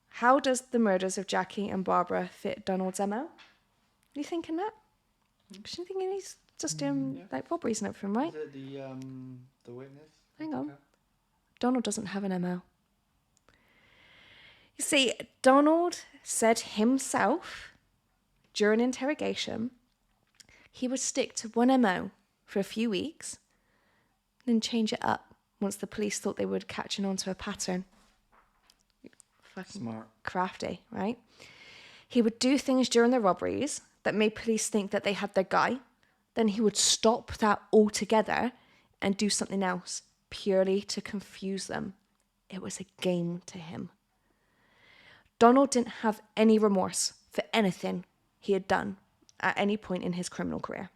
how does the murders of Jackie and Barbara fit Donald's MO? Are you thinking that? Because you're thinking he's just doing like robberies and everything, right? Is it the witness? Hang on. Donald doesn't have an MO. You see, Donald said himself during interrogation he would stick to one MO for a few weeks, then change it up once the police thought they were catching on to a pattern. Fucking Smart. crafty, right? He would do things during the robberies that made police think that they had their guy. Then he would stop that altogether and do something else purely to confuse them. It was a game to him. Donald didn't have any remorse for anything he had done at any point in his criminal career.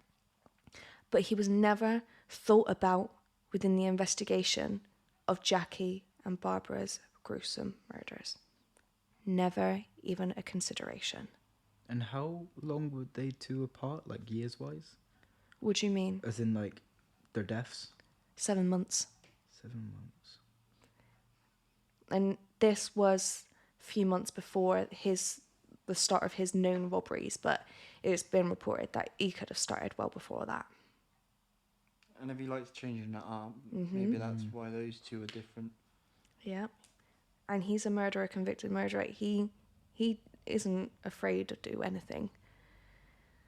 But he was never thought about within the investigation of Jackie and Barbara's gruesome murders. Never even a consideration. And how long were they 2 apart, like years-wise? What do you mean? As in, like, their deaths? 7 months. 7 months. And this was a few months before the start of his known robberies, but it's been reported that he could have started well before that. And if he likes changing it up, maybe that's why those 2 are different. Yeah. And he's a murderer, convicted murderer. He isn't afraid to do anything.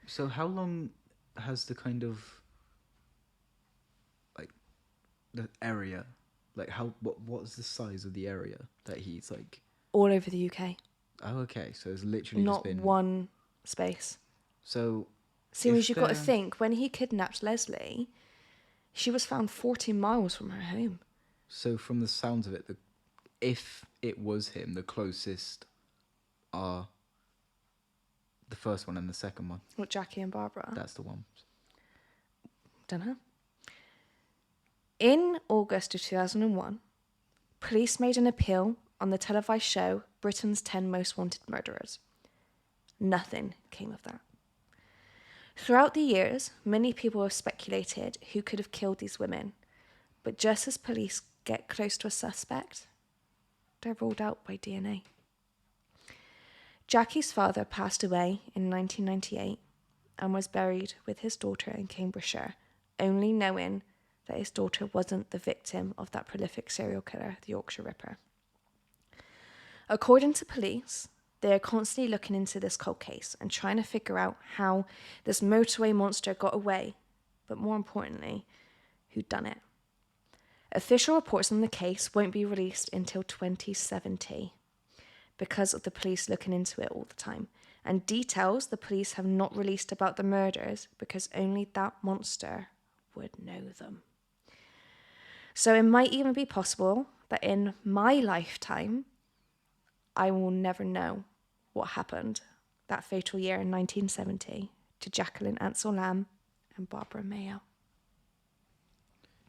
So how long has the kind of, like, the area, like, what's the size of the area that he's, like... All over the UK. Oh, okay. So it's literally Not just been... one space. So... See, you've got to think, when he kidnapped Leslie, she was found 40 miles from her home. So from the sounds of it, if it was him, the closest are The first one and the second one. What, Jackie and Barbara? That's the one. Don't know. In August of 2001, police made an appeal on the televised show Britain's 10 Most Wanted Murderers. Nothing came of that. Throughout the years, many people have speculated who could have killed these women, but just as police get close to a suspect, they're ruled out by DNA. Jackie's father passed away in 1998 and was buried with his daughter in Cambridgeshire, only knowing that his daughter wasn't the victim of that prolific serial killer, the Yorkshire Ripper. According to police, they are constantly looking into this cold case and trying to figure out how this motorway monster got away, but more importantly, who done it. Official reports on the case won't be released until 2070 because of the police looking into it all the time, and details the police have not released about the murders because only that monster would know them. So it might even be possible that in my lifetime, I will never know what happened that fatal year in 1970 to Jaqueline Ansell-Lamb and Barbara Mayo.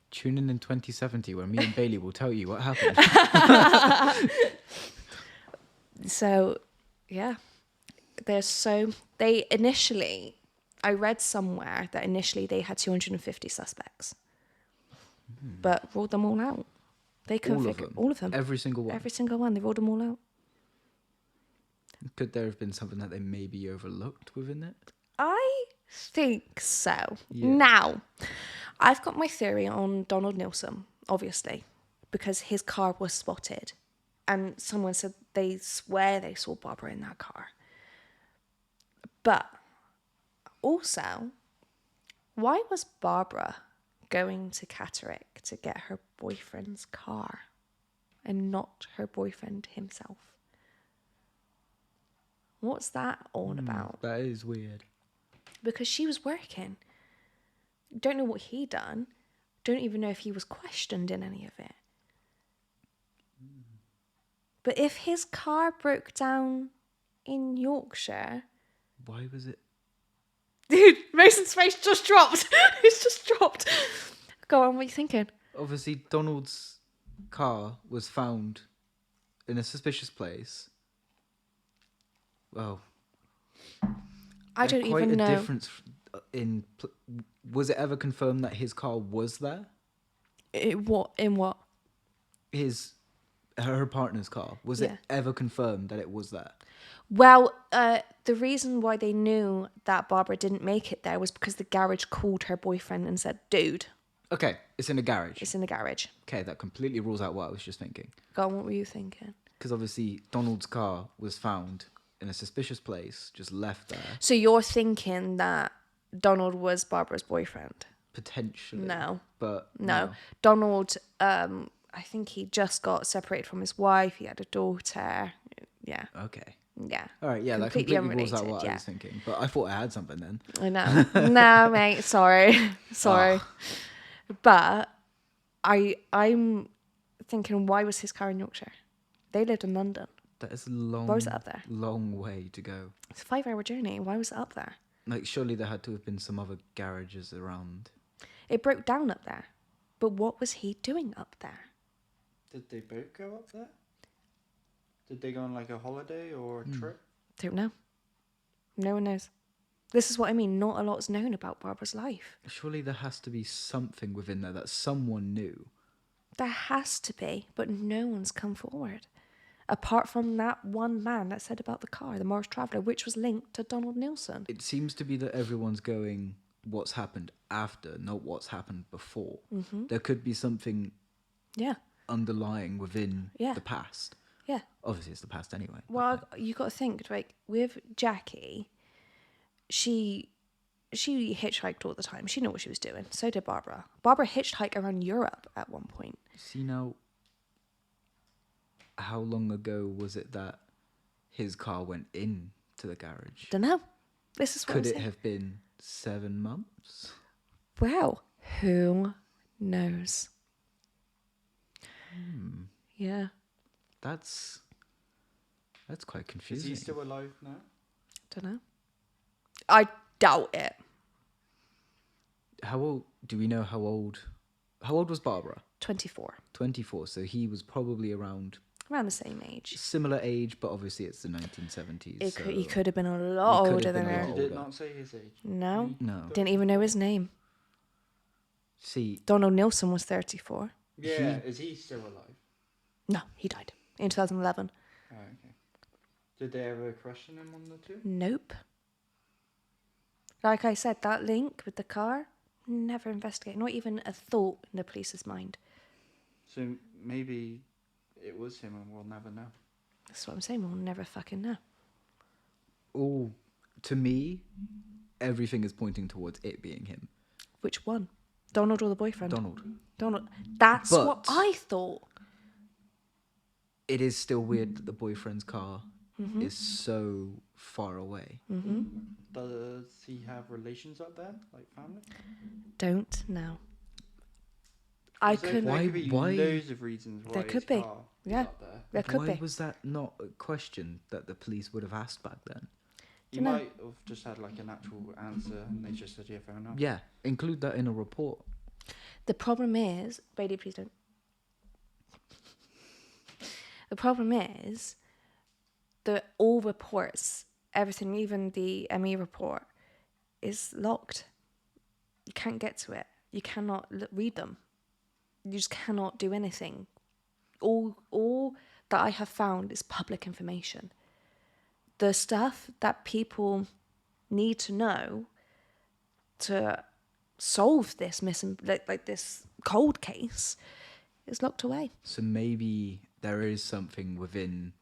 Tune in 2070 where me and Bailey will tell you what happened. So, yeah. I read somewhere that initially they had 250 suspects, but ruled them all out. They couldn't all of them. Every single one. Every single one. They ruled them all out. Could there have been something that they maybe overlooked within it? I think so. Yeah. Now, I've got my theory on Donald Nilsen, obviously, because his car was spotted. And someone said they swear they saw Barbara in that car. But also, why was Barbara going to Catterick to get her boyfriend's car and not her boyfriend himself? What's that all about? That is weird. Because she was working. Don't know what he done. Don't even know if he was questioned in any of it. But if his car broke down in Yorkshire... Why was it? Dude, Mason's face just dropped. It's just dropped. Go on, what are you thinking? Obviously, Donald's car was found in a suspicious place. Well, I don't quite even a know. difference in. Was it ever confirmed that his car was there? In what? Her partner's car. Was it Yeah. ever confirmed that it was there? Well, the reason why they knew that Barbara didn't make it there was because the garage called her boyfriend and said, dude. Okay, it's in a garage. It's in the garage. Okay, that completely rules out what I was just thinking. Go on, what were you thinking? Because obviously Donald's car was found in a suspicious place, just left there. So you're thinking that Donald was Barbara's boyfriend? Potentially. No. But No. Donald, I think he just got separated from his wife. He had a daughter. Yeah. Okay. Yeah. All right, yeah, Completely that completely rules out unrelated, what yeah. I was thinking. But I thought I had something then. I know. No, mate. Sorry. But I'm thinking, why was his car in Yorkshire? They lived in London. That is a long, Why was it up there? long way to go. It's a 5-hour journey. Why was it up there? Like, surely there had to have been some other garages around. It broke down up there. But what was he doing up there? Did they both go up there? Did they go on like a holiday or a trip? Don't know. No one knows. This is what I mean. Not a lot's known about Barbara's life. Surely there has to be something within there that someone knew. There has to be, but no one's come forward. Apart from that one man that said about the car, the Morris Traveller, which was linked to Donald Nilsen. It seems to be that everyone's going what's happened after, not what's happened before. Mm-hmm. There could be something underlying within the past. Yeah. Obviously, it's the past anyway. Well, you got to think, like, with Jackie, she hitchhiked all the time. She knew what she was doing. So did Barbara. Barbara hitchhiked around Europe at one point. See, now, how long ago was it that his car went in to the garage? Don't know. This is what Could I'm it saying. have been 7 months? Well, who knows? Yeah. That's quite Is confusing. he still alive now? Don't know. I doubt it. How old? Do we know how old? How old was Barbara? 24. 24. So he was probably around Around the same age. similar age, but obviously it's the 1970s. He could have been a lot older than her. Did it not say his age? No. No. Didn't even know his name. See, Donald Nilsson was 34. Yeah, is he still alive? No, he died in 2011. Oh, okay. Did they ever question him on the two? Nope. Like I said, that link with the car, never investigated. Not even a thought in the police's mind. So maybe it was him and we'll never know. That's what I'm saying. We'll never fucking know. all to me, everything is pointing towards it being him. Which one? Donald or the boyfriend? Donald. That's But what I thought. it is still weird that the boyfriend's car is so far away. Does he have relations up there, like family? Don't know. I couldn't. There could be Why? loads of reasons why There his could be. car is Yeah. up there. There could Why be. was that not a question that the police would have asked back then? You Dunno. might have just had like an actual answer and they just said, yeah, fair enough. Yeah, include that in a report. The problem is, Brady, please don't. The problem is that all reports, everything, even the ME report, is locked. You can't get to it. You cannot read them. You just cannot do anything. All that I have found is public information. The stuff that people need to know to solve this this cold case is locked away. So maybe there is something within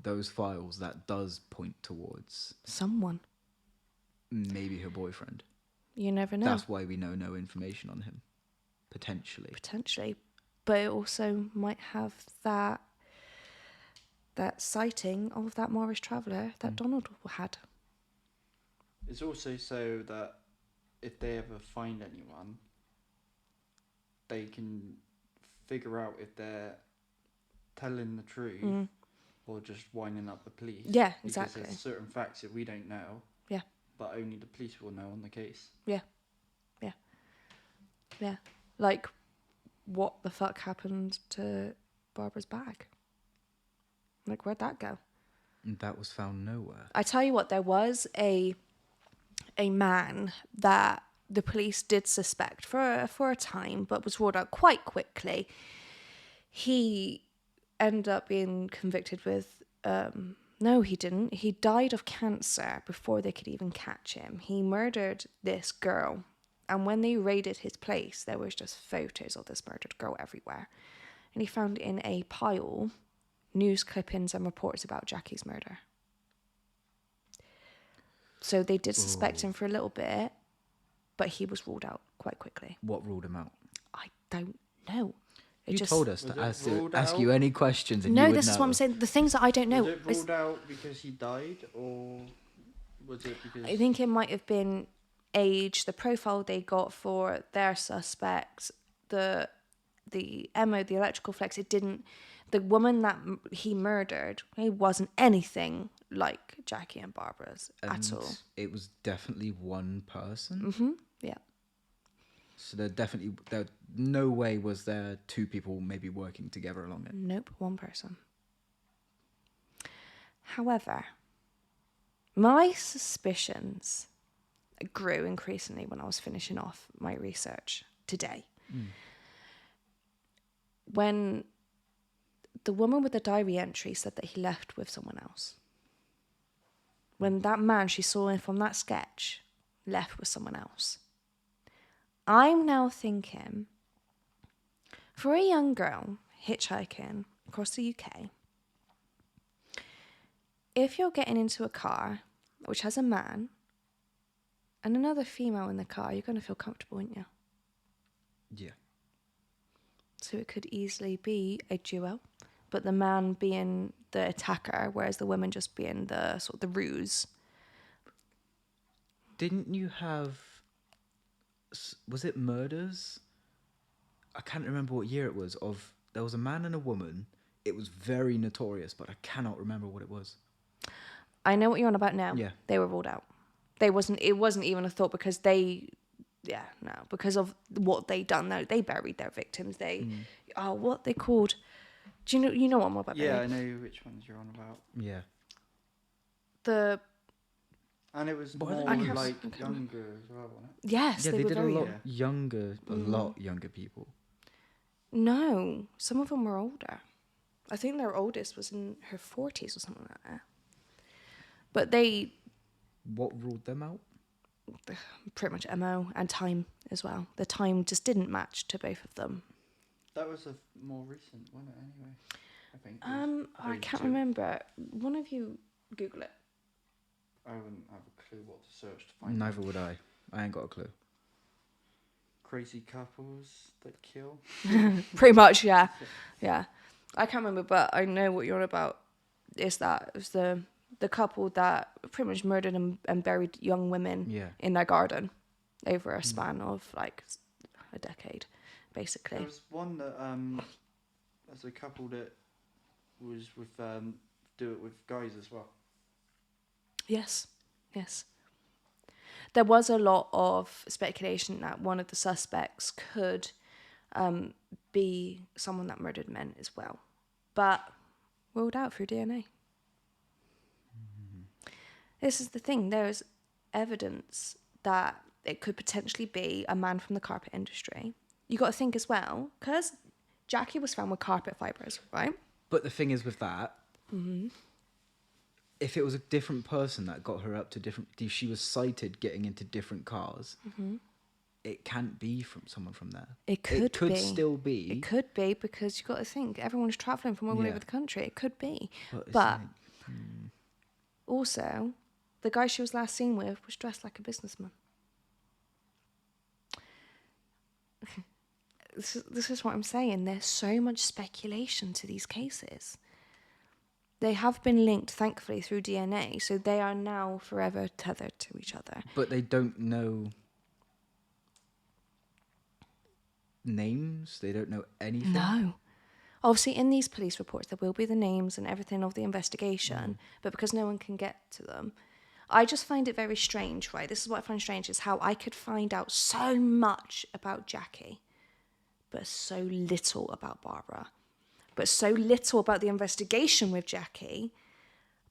those files that does point towards Someone. maybe her boyfriend. You never know. That's why we know no information on him. Potentially. But it also might have that sighting of that Morris traveller that Donald had. It's also so that if they ever find anyone, they can figure out if they're telling the truth or just winding up the police. Yeah, because exactly. there's certain facts that we don't know. Yeah. But only the police will know on the case. Yeah. Like, what the fuck happened to Barbara's bag? Like, where'd that go? And that was found nowhere. I tell you what, there was a man that the police did suspect for a time, but was ruled out quite quickly. He ended up being convicted with... no, he didn't. He died of cancer before they could even catch him. He murdered this girl. And when they raided his place, there was just photos of this murdered girl everywhere. And he found in a pile news clippings and reports about Jackie's murder. So they did suspect him for a little bit, but he was ruled out quite quickly. What ruled him out? I don't know. You told us to ruled ask out? you any questions, and No, you would this is know. what I'm saying. The things that I don't know. Was it ruled out because he died, or was it because... I think it might have been age, the profile they got for their suspects, the MO, the electrical flex. It didn't. The woman that he murdered, it wasn't anything like Jackie and Barbara's at all. It was definitely one person. Yeah. So there no way was there two people maybe working together along it. Nope, one person. However, my suspicions grew increasingly when I was finishing off my research today. When the woman with the diary entry said that he left with someone else. When that man she saw in from that sketch left with someone else. I'm now thinking, for a young girl hitchhiking across the UK, if you're getting into a car which has a man and another female in the car, you're going to feel comfortable, aren't you? Yeah. So it could easily be a duo, but the man being the attacker, whereas the woman just being the sort of the ruse. Didn't you have... Was it murders? I can't remember what year it was. There was a man and a woman. It was very notorious, but I cannot remember what it was. I know what you're on about now. Yeah. They were ruled out. It wasn't even a thought because because of what they done. No, they buried their victims. What they called? Do you know what I'm about? Yeah, I know which ones you're on about. Yeah. And it was What more are like younger as well, wasn't it? Yes, Yeah, they were did very a lot younger, a lot younger people. No, some of them were older. I think their oldest was in her 40s or something like that. But they... What ruled them out? Pretty much MO and time as well. The time just didn't match to both of them. That was a more recent, wasn't it, anyway? I think. I can't remember. One of you Google it. I wouldn't have a clue what to search to find. Neither would I. I ain't got a clue. Crazy couples that kill. Pretty much, yeah. Yeah. I can't remember, but I know what you're on about. It was the couple that pretty much murdered and buried young women in their garden over a span of like a decade, basically. There was one that there's a couple that was with do it with guys as well. Yes. There was a lot of speculation that one of the suspects could be someone that murdered men as well, but ruled out through DNA. This is the thing. There's evidence that it could potentially be a man from the carpet industry. You got to think as well, because Jackie was found with carpet fibres, right? But the thing is with that, if it was a different person that got her up to she was sighted getting into different cars, it can't be from someone from there. It could still be. It could be, because you got to think, everyone's travelling from all over the country. It could be. But also, the guy she was last seen with was dressed like a businessman. This is what I'm saying. There's so much speculation to these cases. They have been linked, thankfully, through DNA, so they are now forever tethered to each other. But they don't know names? They don't know anything? No. Obviously, in these police reports, there will be the names and everything of the investigation, but because no one can get to them, I just find it very strange, right? This is what I find strange, is how I could find out so much about Jackie, but so little about Barbara, but so little about the investigation with Jackie,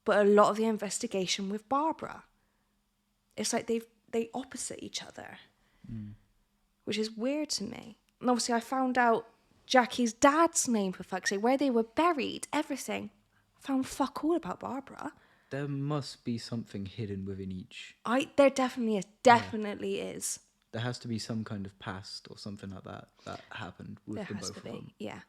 but a lot of the investigation with Barbara. It's like they opposite each other, which is weird to me. And obviously I found out Jackie's dad's name, for fuck's sake, where they were buried, everything. Found fuck all about Barbara. There must be something hidden within each. There definitely is. Definitely is. There has to be some kind of past or something like that happened with them both of them. Yeah.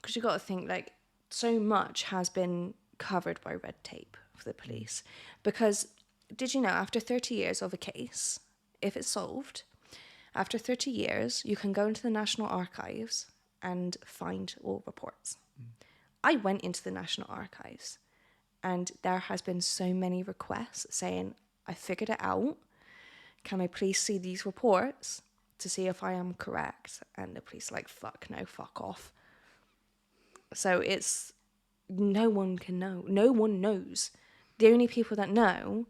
Because you got to think, like, so much has been covered by red tape for the police. Because, did you know, after 30 years of a case, if it's solved, after 30 years, you can go into the National Archives and find all reports. I went into the National Archives, and there has been so many requests saying, I figured it out. Can I please see these reports to see if I am correct? And the police are like, fuck no, fuck off. So it's, no one can know. No one knows. The only people that know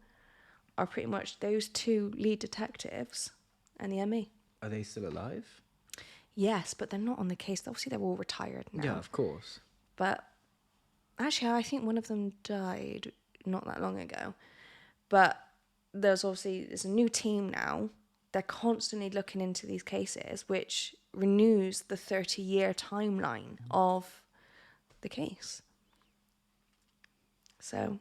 are pretty much those two lead detectives and the ME. Are they still alive? Yes, but they're not on the case. Obviously, they're all retired now. Yeah, of course. But actually, I think one of them died not that long ago. But there's a new team now. They're constantly looking into these cases, which renews the 30-year timeline of the case. So,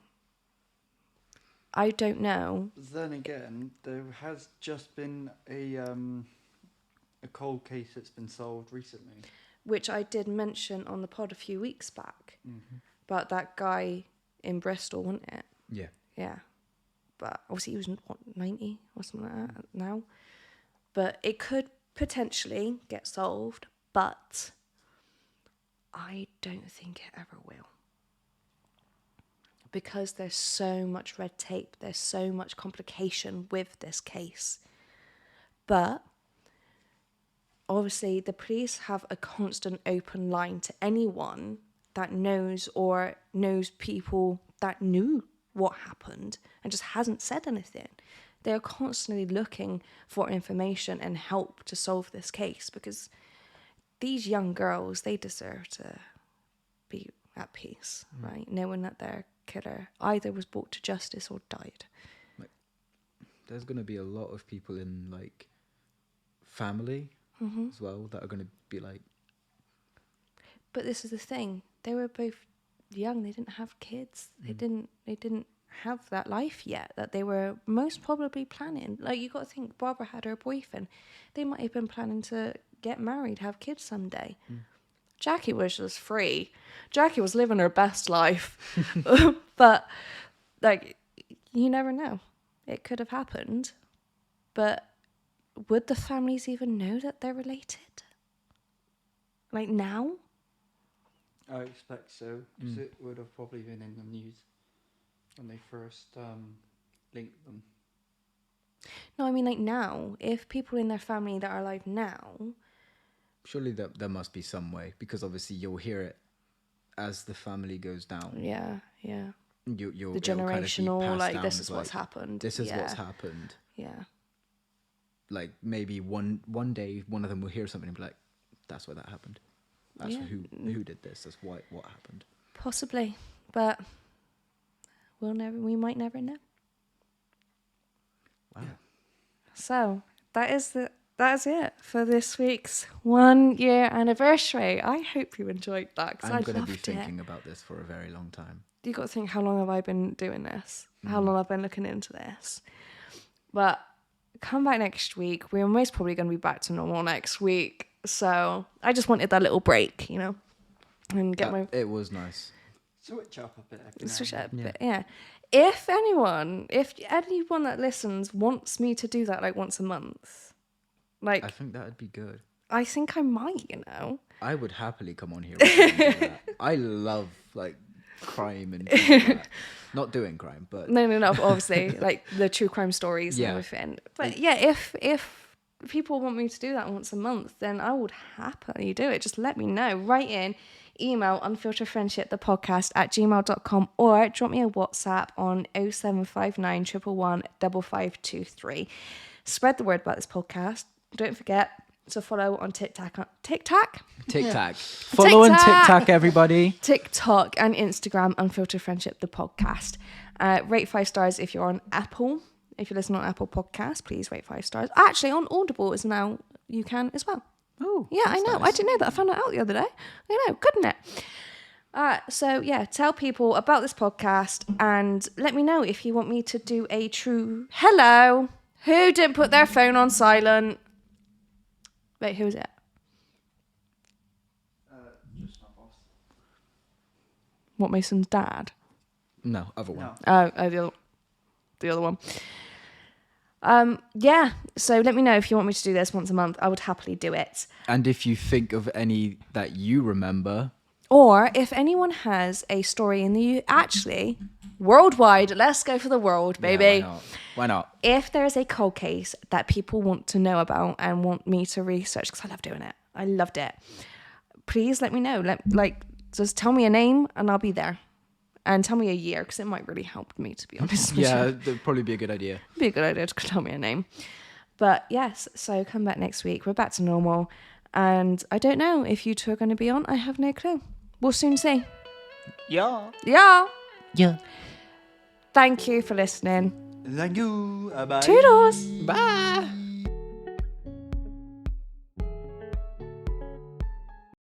I don't know. Then again, there has just been a cold case that's been solved recently. Which I did mention on the pod a few weeks back. About that guy in Bristol, wasn't it? Yeah. Yeah. But obviously he was, 90 or something like that now. But it could potentially get solved, but I don't think it ever will. Because there's so much red tape, there's so much complication with this case. But obviously the police have a constant open line to anyone that knows or knows people that knew what happened and just hasn't said anything. They are constantly looking for information and help to solve this case, because these young girls, they deserve to be at peace, right? Knowing that their killer either was brought to justice or died. Like, there's going to be a lot of people in like family as well that are going to be like. But this is the thing: they were both young. They didn't have kids. They didn't have that life yet that they were most probably planning. Like, you got to think, Barbara had her boyfriend. They might have been planning to get married, have kids someday. Jackie was just free. Jackie was living her best life. But, like, you never know. It could have happened. But would the families even know that they're related? Like, now? I expect so, because it would have probably been in the news when they first linked them. No, I mean, like, now. If people in their family that are alive now... Surely there must be some way, because obviously you'll hear it as the family goes down. Yeah. You'll The generational, kind of like, this is what's happened. This is what's happened. Yeah. Like, maybe one day one of them will hear something and be like, that's where that happened. That's who did this. That's what happened. Possibly, but we might never know. Wow. Yeah. So that's it for this week's 1 year anniversary. I hope you enjoyed that, because I'm going to be thinking about this for a very long time. You got to think, how long have I been doing this? How long I've been looking into this? But come back next week. We're most probably going to be back to normal next week. So I just wanted that little break, you know, and get It was nice. Switch up a bit. every now switch and up a then. bit, yeah. If anyone that listens wants me to do that like once a month, like I think that would be good. I think I might, you know. I would happily come on here and do that. I love like crime and things like that. Not doing crime, but No, obviously, like the true crime stories and everything. But yeah, if people want me to do that once a month, then I would happily do it. Just let me know. Write in, email unfilteredfriendship@gmail.com, or drop me a WhatsApp on 0759 111 5523. Spread the word about this podcast. Don't forget to follow on TikTok. Follow on TikTok, everybody. TikTok and Instagram, Unfiltered Friendship, the podcast. Rate 5 stars if you're on Apple. If you listen on Apple Podcasts, please rate 5 stars. Actually, on Audible is now you can as well. Oh, yeah, I know. Nice. I didn't know that. I found that out the other day. I know, couldn't it? So yeah, tell people about this podcast and let me know if you want me to do a true hello. Who didn't put their phone on silent? Wait, who is it? Just my boss. What, Mason's dad? No, other one. No. The other one. Yeah, so let me know if you want me to do this once a month. I would happily do it. And if you think of any that you remember, or if anyone has a story in the actually worldwide, let's go for the world, baby. Yeah, why not? If there's a cold case that people want to know about and want me to research, because I love doing it, I loved it, please let me know. Just tell me a name and I'll be there. And tell me a year, because it might really help me, to be honest with you. Yeah, that'd probably be a good idea. Be a good idea to tell me a name. But yes, so come back next week. We're back to normal. And I don't know if you two are going to be on. I have no clue. We'll soon see. Yeah. Thank you for listening. Thank you. Bye. Toodles. Bye.